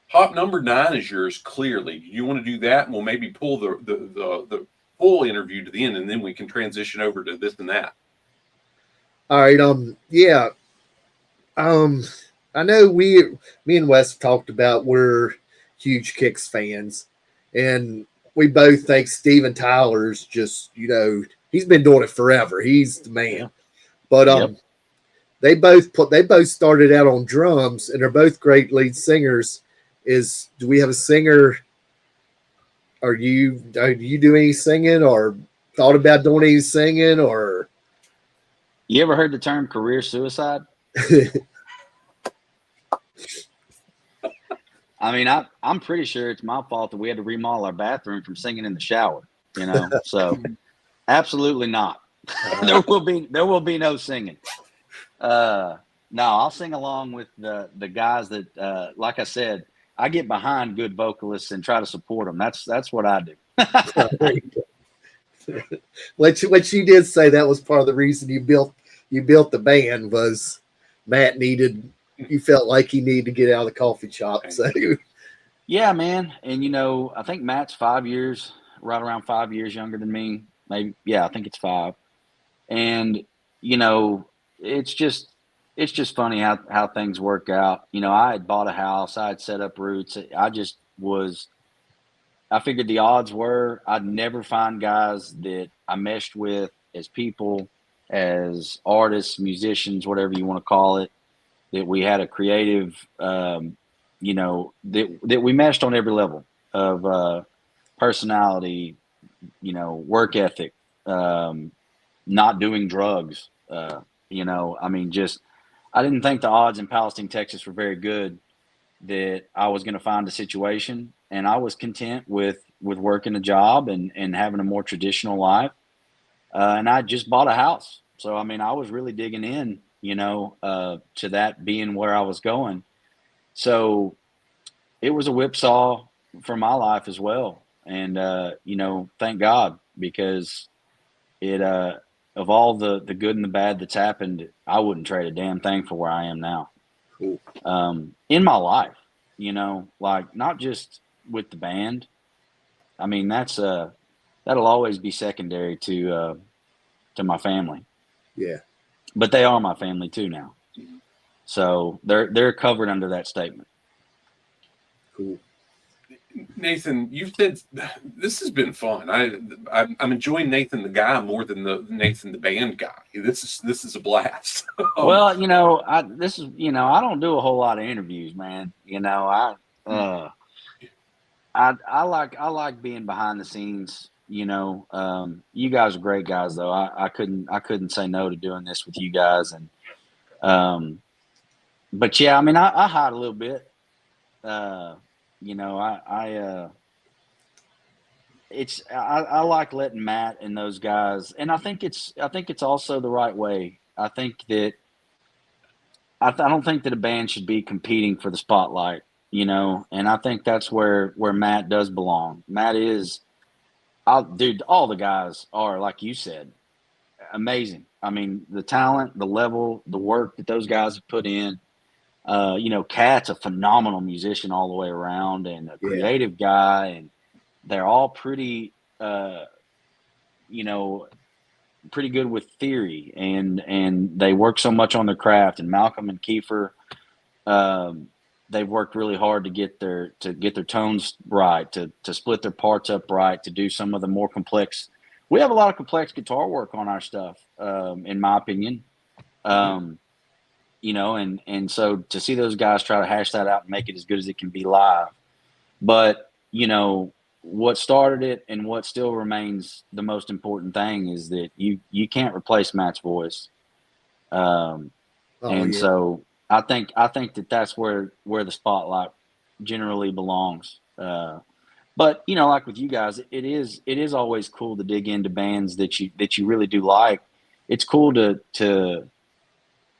Hop number 9 is yours. Clearly, you want to do that, and we'll maybe pull the full interview to the end, and then we can transition over to this and that. All right. Yeah. I know me and Wes talked about we're huge Kicks fans, and we both think Steven Tyler's just, he's been doing it forever. He's the man. But Yep. they both started out on drums, and they're both great lead singers. Do we have a singer? Do you do any singing, or thought about doing any singing, or? You ever heard the term career suicide? I mean, I'm pretty sure it's my fault that we had to remodel our bathroom from singing in the shower, so absolutely not. There will be no singing. No, I'll sing along with the guys that, like I said, I get behind good vocalists and try to support them. That's what I do. What you did say, that was part of the reason you built the band, was Matt you felt like he needed to get out of the coffee shop. So yeah, man. And I think Matt's right around 5 years younger than me. Maybe, yeah, I think it's 5. And it's just funny how things work out. I had bought a house, I had set up roots. I figured the odds were I'd never find guys that I meshed with as people, as artists, musicians, whatever you want to call it, that we had a creative, that we meshed on every level of personality, work ethic, not doing drugs. I didn't think the odds in Palestine, Texas were very good that I was going to find a situation, and I was content with working a job and having a more traditional life. And I just bought a house. So, I was really digging in, to that being where I was going. So it was a whipsaw for my life as well. And, thank God, because it, of all the good and the bad that's happened, I wouldn't trade a damn thing for where I am now. Cool. In my life, like not just with the band. That'll always be secondary to my family. Yeah. But they are my family too now. So they're covered under that statement. Cool. Nathan, you've said this has been fun. I'm enjoying Nathan the guy more than Nathan the band guy. This is a blast. Well, I don't do a whole lot of interviews, man. I like being behind the scenes. You guys are great guys, though. I couldn't say no to doing this with you guys, and but yeah, I hide a little bit. I like letting Matt and those guys, and I think it's also the right way. I think that I don't think that a band should be competing for the spotlight, and I think that's where Matt does belong. Matt is, dude, all the guys are, like you said, amazing. The talent, the level, the work that those guys have put in. Kat's a phenomenal musician all the way around, and a creative guy, and they're all pretty good with theory, and they work so much on their craft. And Malcolm and Kiefer, they've worked really hard to get their tones right, to split their parts up right, to do some of the more complex. We have a lot of complex guitar work on our stuff, in my opinion. And so to see those guys try to hash that out and make it as good as it can be live. But, what started it and what still remains the most important thing is that you can't replace Matt's voice. So I think that's where the spotlight generally belongs. But like with you guys, it is always cool to dig into bands that you really do like. It's cool to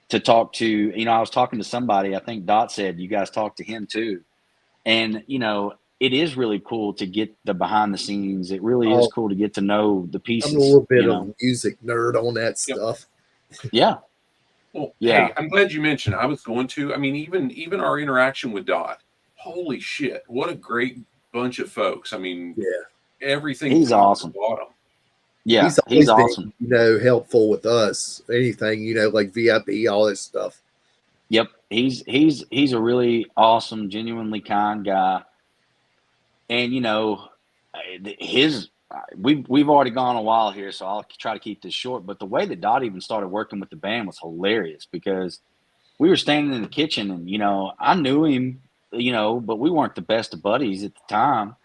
talk to. I was talking to somebody. I think Dot said you guys talked to him too, And, you know, it is really cool to get the behind the scenes. It really is Oh, cool to get to know the I'm pieces, a little bit you of know. music nerd on that Yep. stuff. Yeah. Well, Yeah. hey, I'm glad you mentioned. I was going to. I mean, even our interaction with Dot. Holy shit! What a great bunch of folks. I mean, Yeah. everything He's top to awesome. bottom. Yeah. He's He's always been, awesome. helpful with us. Anything, like VIP, all this stuff. Yep. He's a really awesome, genuinely kind guy. And, you know, we've already gone a while here, so I'll try to keep this short. But the way that Dot even started working with the band was hilarious because we were standing in the kitchen and, you know, I knew him, you know, but we weren't the best of buddies at the time.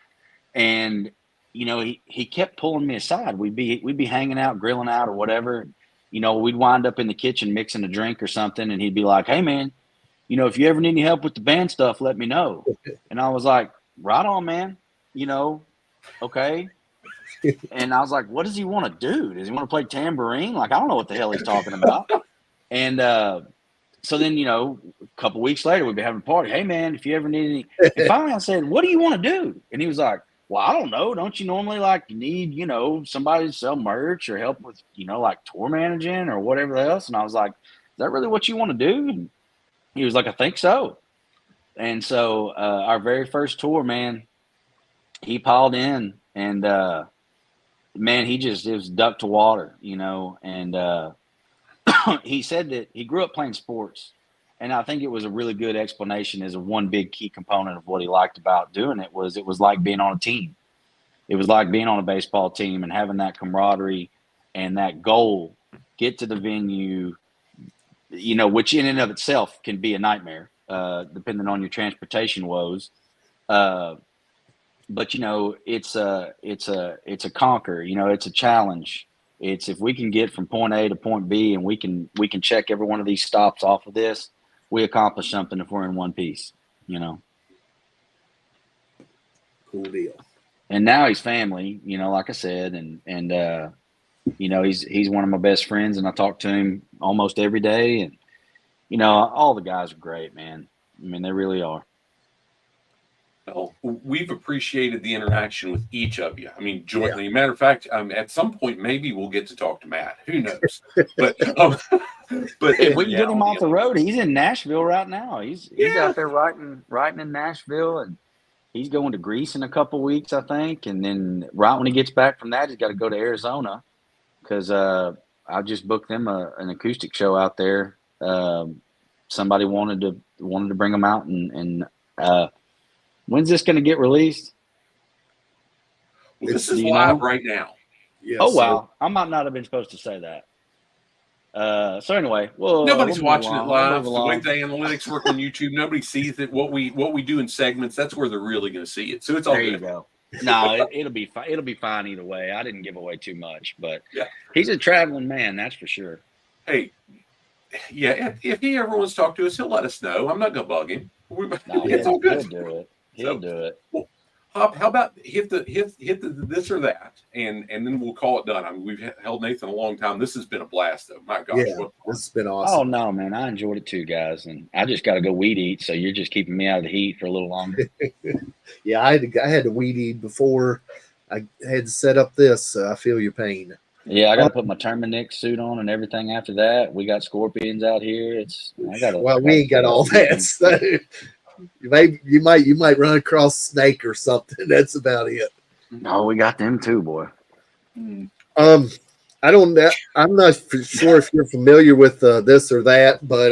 And, you know, he kept pulling me aside. We'd be hanging out, grilling out or whatever. You know, we'd wind up in the kitchen mixing a drink or something, and he'd be like, "Hey man, you know, if you ever need any help with the band stuff, let me know." And I was like, "Right on, man. You know, okay." And I was like, "What does he want to do? Does he want to play tambourine? Like, I don't know what the hell he's talking about." And so then, you know, a couple weeks later, we'd be having a party. "Hey, man, if you ever need any," and finally I said, "What do you want to do?" And he was like, "Well, I don't know. Don't you normally like need, you know, somebody to sell merch or help with, you know, like tour managing or whatever else?" And I was like, "Is that really what you want to do?" And he was like, "I think so." And so our very first tour, man, he piled in and man, it was duck to water, you know, and he said that he grew up playing sports, and I think it was a really good explanation as a one big key component of what he liked about doing it was like being on a team. It was like being on a baseball team and having that camaraderie and that goal, get to the venue, you know, which in and of itself can be a nightmare, depending on your transportation woes. Uh, but you know, it's a conquer. You know, it's a challenge. It's if we can get from point A to point B, and we can check every one of these stops off of this, we accomplish something if we're in one piece. You know, Cool deal. and now he's family. You know, like I said, and you know, he's one of my best friends, and I talk to him almost every day. And you know, all the guys are great, man. I mean, they really are. Well, we've appreciated the interaction with each of you. I mean, jointly. Matter of fact, at some point, maybe we'll get to talk to Matt. Who knows? But but If in we can get him reality, off the road, he's in Nashville right now. He's yeah. out there writing in Nashville, and he's going to Greece in a couple weeks, I think. And then right when he gets back from that, he's got to go to Arizona because I just booked them an acoustic show out there. Somebody wanted to bring them out, and when's this going to get released? Well, this Do is you live know? right now. Yes, Oh sir. wow, I might not have been supposed to say that. So anyway, Nobody's move watching it along. We'll live. move The way along. the analytics work on YouTube, nobody sees it. What we do in segments, that's where they're really going to see it. So it's all There you good. go. No, it'll be fine. It'll be fine either way. I didn't give away too much, but Yeah. he's a traveling man, that's for sure. Hey, yeah. If he ever wants to talk to us, he'll let us know. I'm not going to bug him. No, It's all he'll good. do it. He'll So, do it. well, Hop, how about hit the this or that, and then we'll call it done. I mean, we've held Nathan a long time. This has been a blast, though. My gosh, Yeah, what fun. this has been Oh awesome. no, man, I enjoyed it too, guys, and I just got to go weed eat. So you're just keeping me out of the heat for a little longer. Yeah, I had to weed eat before I had to set up this. So I feel your pain. Yeah, I got to put my Terminix suit on and everything. After that, we got scorpions out here. Well, we ain't got all that. So you might run across a snake or something. That's about it. Oh, we got them too, boy. I don't know. I'm not sure if you're familiar with this or that, but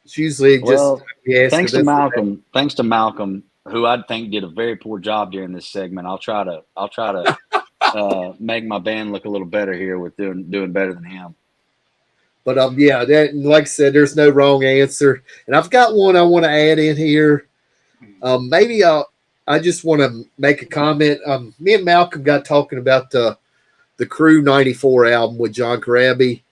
it's usually just Well, yes. thanks to Malcolm. Thanks to Malcolm, who I think did a very poor job during this segment. I'll try to make my band look a little better here with doing better than him. But yeah, that like I said, there's no wrong answer, and I've got one I want to add in here. Maybe I just want to make a comment. Me and Malcolm got talking about the Crew '94 album with John Corabi,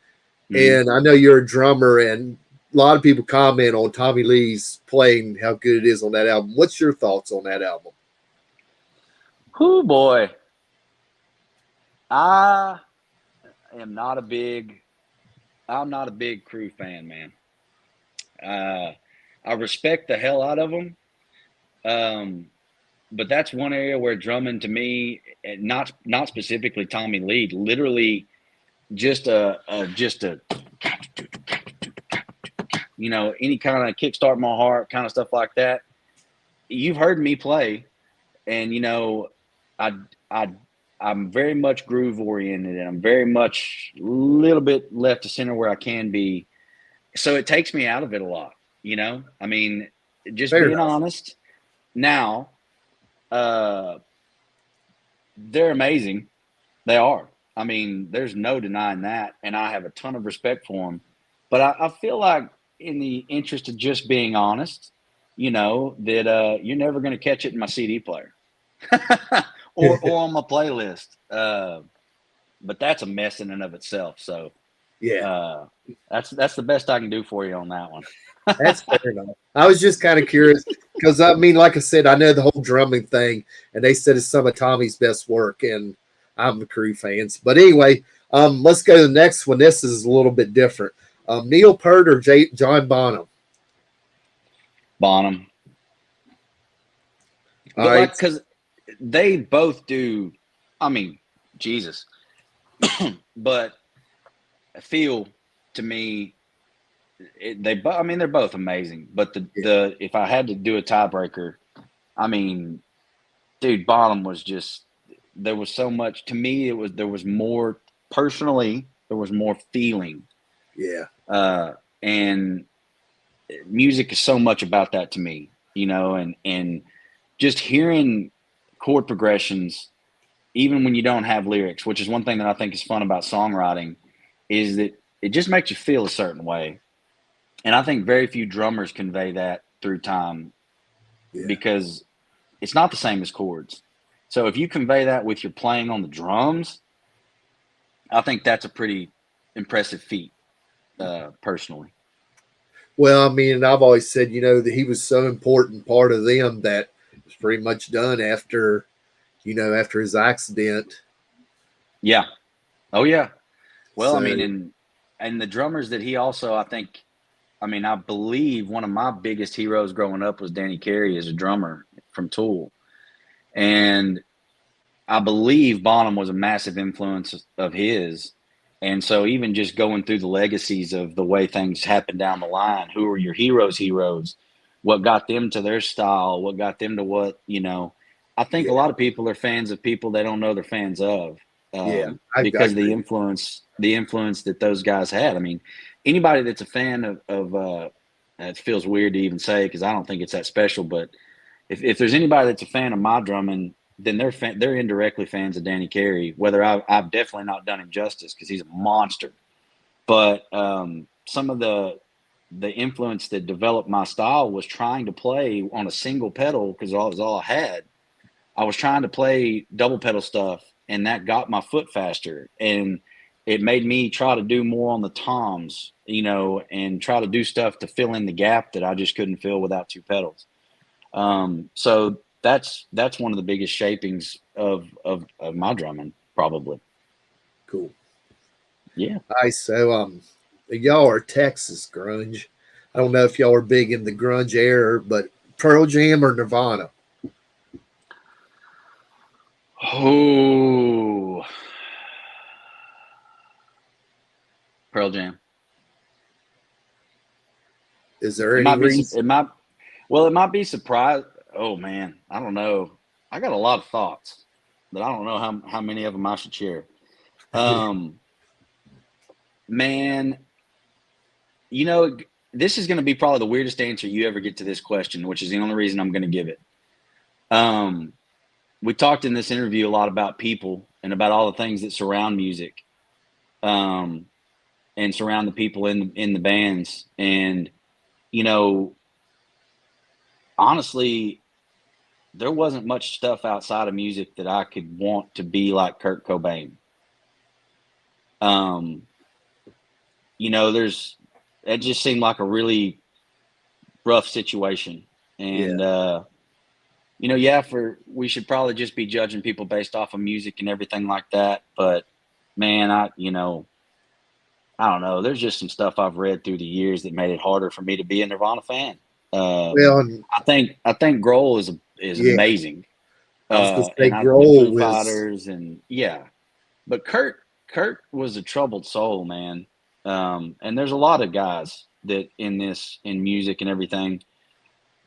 and I know you're a drummer, and a lot of people comment on Tommy Lee's playing, how good it is on that album. What's your thoughts on that album? Oh boy, I am not a big. I'm not a big Crew fan, man. I respect the hell out of them, But that's one area where drumming to me, not specifically Tommy Lee, literally just a any kind of kickstart my heart kind of stuff like that. You've heard me play, and I'm very much groove oriented, and I'm very much a little bit left to center where I can be. So it takes me out of it a lot. I mean, just Fair being enough. honest. Now, they're amazing. They are. I mean, there's no denying that, and I have a ton of respect for them. But I feel like, in the interest of just being honest, that you're never going to catch it in my CD player or on my playlist. But that's a mess in and of itself. So Yeah, that's the best I can do for you on that one. that's fair enough. I was just kind of curious because I mean, like I said, I know the whole drumming thing, and they said it's some of Tommy's best work, and I'm a Crew fans. But anyway, let's go to the next one. This is a little bit different. Neil Peart or John Bonham? Bonham. All But right. because they both do, I mean, Jesus. But I feel, to me, they're both amazing. But the if I had to do a tiebreaker, I mean, dude, Bonham was just, there was so much to me. There was more personally, there was more feeling. Yeah. And music is so much about that to me, and just hearing chord progressions, even when you don't have lyrics, which is one thing that I think is fun about songwriting, is that it just makes you feel a certain way. And I think very few drummers convey that through time, because it's not the same as chords. So if you convey that with your playing on the drums, I think that's a pretty impressive feat, personally. Well, I mean, I've always said, that he was so important part of them that was pretty much done after, after his accident. Yeah. Oh yeah. Well, So, I mean, and the drummers that he also, I believe one of my biggest heroes growing up was Danny Carey as a drummer from Tool. And I believe Bonham was a massive influence of his. And so even just going through the legacies of the way things happen down the line, who are your heroes, what got them to their style, what got them to what, I think a lot of people are fans of people they don't know they're fans of, I because of agree. the influence that those guys had. I mean, anybody that's a fan of it feels weird to even say, because I don't think it's that special, but if there's anybody that's a fan of my drumming, then they're indirectly fans of Danny Carey. Whether I've definitely not done him justice, because he's a monster, but some of the influence that developed my style was trying to play on a single pedal, because that was all I had. I was trying to play double pedal stuff, and that got my foot faster, and it made me try to do more on the toms, and try to do stuff to fill in the gap that I just couldn't fill without two pedals. So that's one of the biggest shapings of my drumming, probably. Cool. Yeah. All right. So, y'all are Texas grunge. I don't know if y'all are big in the grunge era, but Pearl Jam or Nirvana? Oh, Pearl Jam. Is there It any might be. reason? It might be surprised. Oh man, I don't know. I got a lot of thoughts, but I don't know how many of them I should share. Man, this is going to be probably the weirdest answer you ever get to this question, which is the only reason I'm going to give it. We talked in this interview a lot about people and about all the things that surround music, and surround the people in the bands. And, honestly, there wasn't much stuff outside of music that I could want to be like Kurt Cobain. It just seemed like a really rough situation. And, we should probably just be judging people based off of music and everything like that. But man, I don't know. There's just some stuff I've read through the years that made it harder for me to be a Nirvana fan. Well, I think Grohl is yeah, amazing. I was gonna say And the Grohl Foo was. Fighters and yeah, but Kurt was a troubled soul, man. And there's a lot of guys that in music and everything,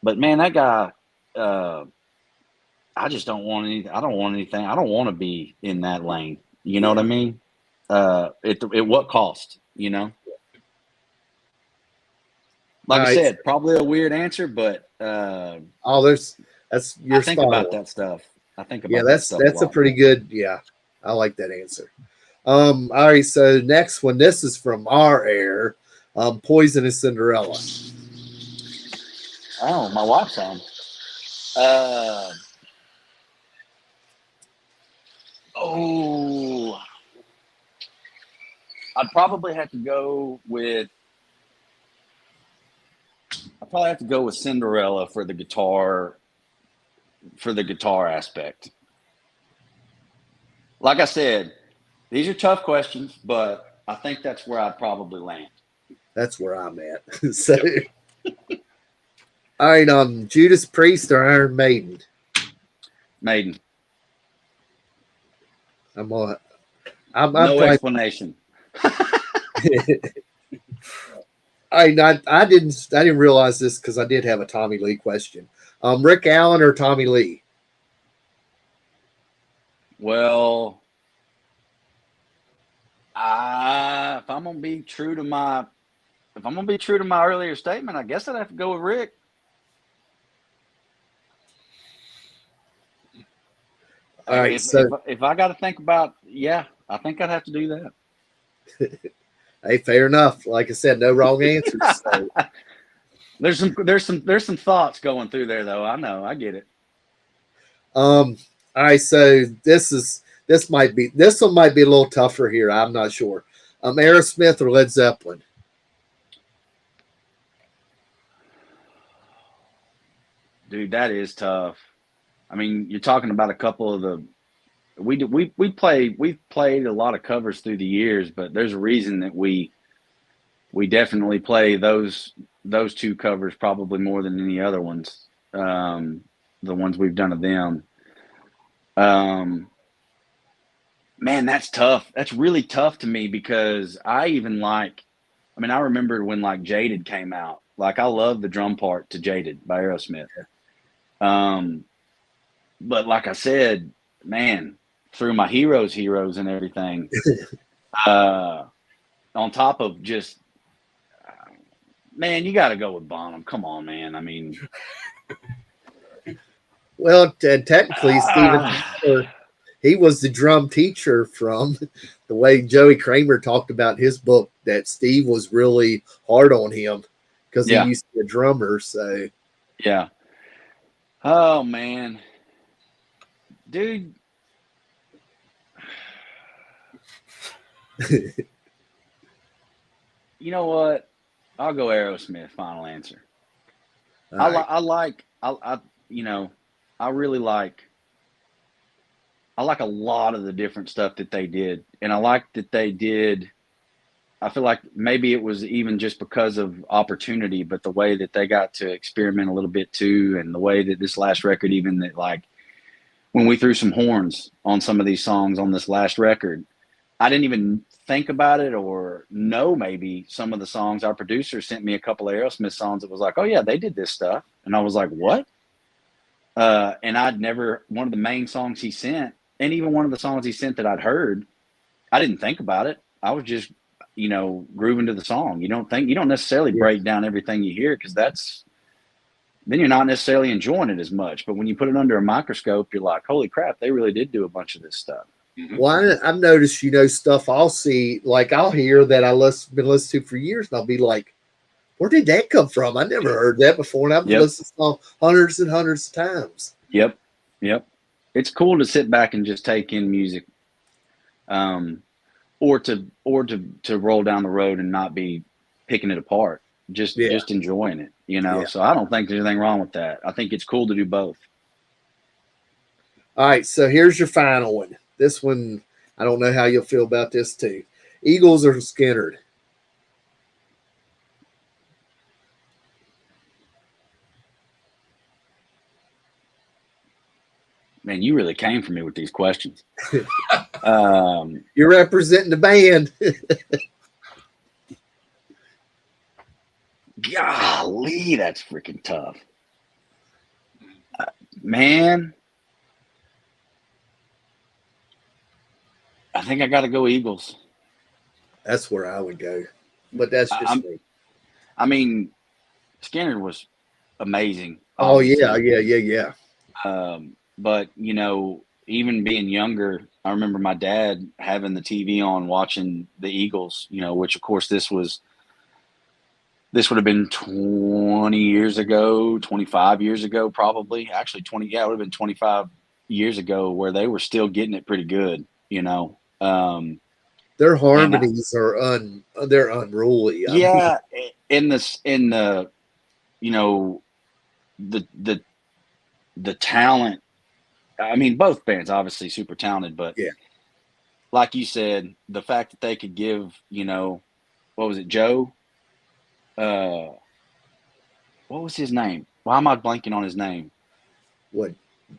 but man, that guy, I just don't want anything. I don't want anything. I don't want to be in that lane. You know what I mean? At what cost? You know. Like I said, probably a weird answer, but that's your I think about that stuff. I think about that stuff. That's a pretty good. Yeah, I like that answer. All right, so next one. This is from our air. Poison and Cinderella. Oh, my wife's on. I'd probably have to go with. I'd probably have to go with Cinderella for the guitar aspect. Like I said, these are tough questions, but I think that's where I'd probably land. That's where I'm at. So, all right, Judas Priest or Iron Maiden? Maiden. I'm no explanation. I didn't realize this because I did have a Tommy Lee question. Rick Allen or Tommy Lee? Well, if I'm gonna be true to my earlier statement, I guess I'd have to go with Rick. All right. If I got to think about, I think I'd have to do that. Hey, fair enough. Like I said, no wrong answers. So. There's some thoughts going through there, though. I know, I get it. All right. So this one might be a little tougher here. I'm not sure. Aerosmith or Led Zeppelin? Dude, that is tough. I mean, you're talking about a couple of the we've played a lot of covers through the years, but there's a reason that we definitely play those two covers probably more than any other ones. The ones we've done of them. Man, that's tough. That's really tough to me because I remember when like Jaded came out. Like I love the drum part to Jaded by Aerosmith. But like I said, man, through my heroes and everything, on top of just, man, you got to go with Bonham. Come on, man. I mean, well, technically, Steven Tyler, he was the drum teacher from the way Joey Kramer talked about his book that Steve was really hard on him because he used to be a drummer. So, yeah. Oh, man. Dude. You know what? I'll go Aerosmith. Final answer. I really like a lot of the different stuff that they did, and I like that they did. I feel like maybe it was even just because of opportunity, but the way that they got to experiment a little bit too, and the way that this last record, even that like when we threw some horns on some of these songs on this last record, I didn't even think about it or know maybe some of the songs. Our producer sent me a couple of Aerosmith songs that was like, oh yeah, they did this stuff. And I was like, what? And one of the main songs he sent, and even one of the songs he sent that I'd heard, I didn't think about it. I was just, grooving to the song. You don't necessarily break down everything you hear because then you're not necessarily enjoying it as much. But when you put it under a microscope, you're like, holy crap, they really did do a bunch of this stuff. Well, I've noticed, stuff I'll see, like I'll hear that I've been listening to for years, and I'll be like, where did that come from? I never heard that before, and I've listened to hundreds and hundreds of times. Yep. It's cool to sit back and just take in music, or to roll down the road and not be picking it apart, just enjoying it, So I don't think there's anything wrong with that. I think it's cool to do both. All right, so here's your final one. This one, I don't know how you'll feel about this too. Eagles or Skinner? Man, you really came for me with these questions. You're representing the band. Golly, that's freaking tough. Man, I think I got to go Eagles. That's where I would go, but that's just me. I mean, Skinner was amazing. Oh obviously. yeah. But you know, even being younger, I remember my dad having the TV on, watching the Eagles. You know, which of course this would have been 20 years ago, 25 years ago, probably. Actually, 20. Yeah, it would have been 25 years ago, where they were still getting it pretty good. You know. Their harmonies they're unruly. Yeah, in the you know, the talent. I mean, both bands obviously super talented, but yeah, like you said, the fact that they could give, you know, what was it, Joe? What was his name? Why am I blanking on his name? what,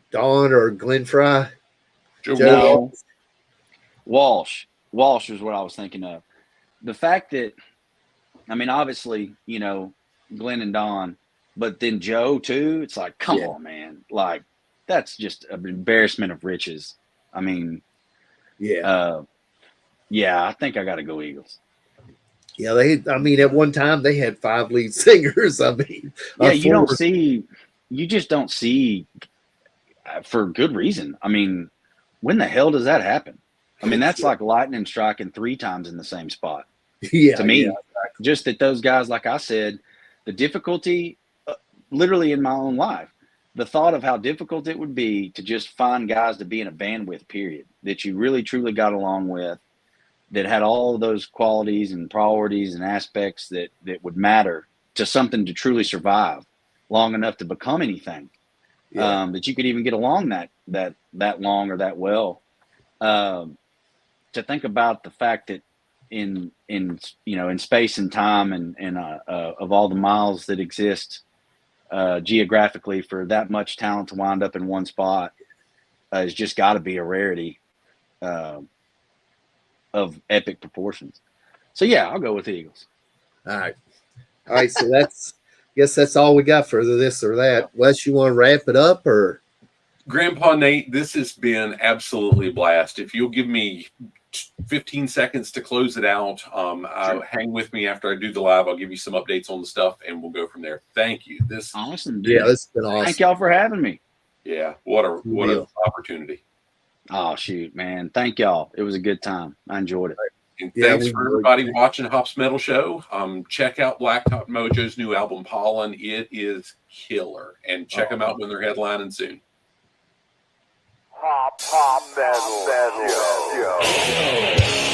Don or Glenn Fry? No, Walsh. Walsh was what I was thinking of. The fact that, I mean, obviously, you know, Glenn and Don, but then Joe too. It's like, come on, man. Like, that's just an embarrassment of riches. I mean, yeah, I think I got to go Eagles. Yeah, I mean, at one time they had 5 lead singers. I mean, yeah, you just don't see, for good reason. I mean, when the hell does that happen? I mean, that's like lightning striking 3 times in the same spot. Yeah, to me, exactly. Just that those guys, like I said, the difficulty, literally in my own life, the thought of how difficult it would be to just find guys to be in a band with, period, that you really truly got along with, that had all of those qualities and priorities and aspects that would matter to something to truly survive long enough to become anything. That you could even get along that long or that well. To think about the fact that in you know, in space and time and of all the miles that exist geographically, for that much talent to wind up in one spot has just got to be a rarity of epic proportions. So yeah, I'll go with the Eagles. All right. So guess that's all we got for this or that. Wes, you want to wrap it up, or? Grandpa Nate, this has been absolutely a blast. If you'll give me 15 seconds to close it out, hang with me after I do the live. I'll give you some updates on the stuff, and we'll go from there. Thank you. Awesome, dude. Yeah, it's been awesome. Thank y'all for having me. Yeah, what an opportunity. Oh shoot, man! Thank y'all. It was a good time. I enjoyed it. And thanks for everybody watching Hops Metal Show. Check out Blacktop Mojo's new album, Pollen. It is killer. And check them out when they're headlining soon. Hop Metal Show.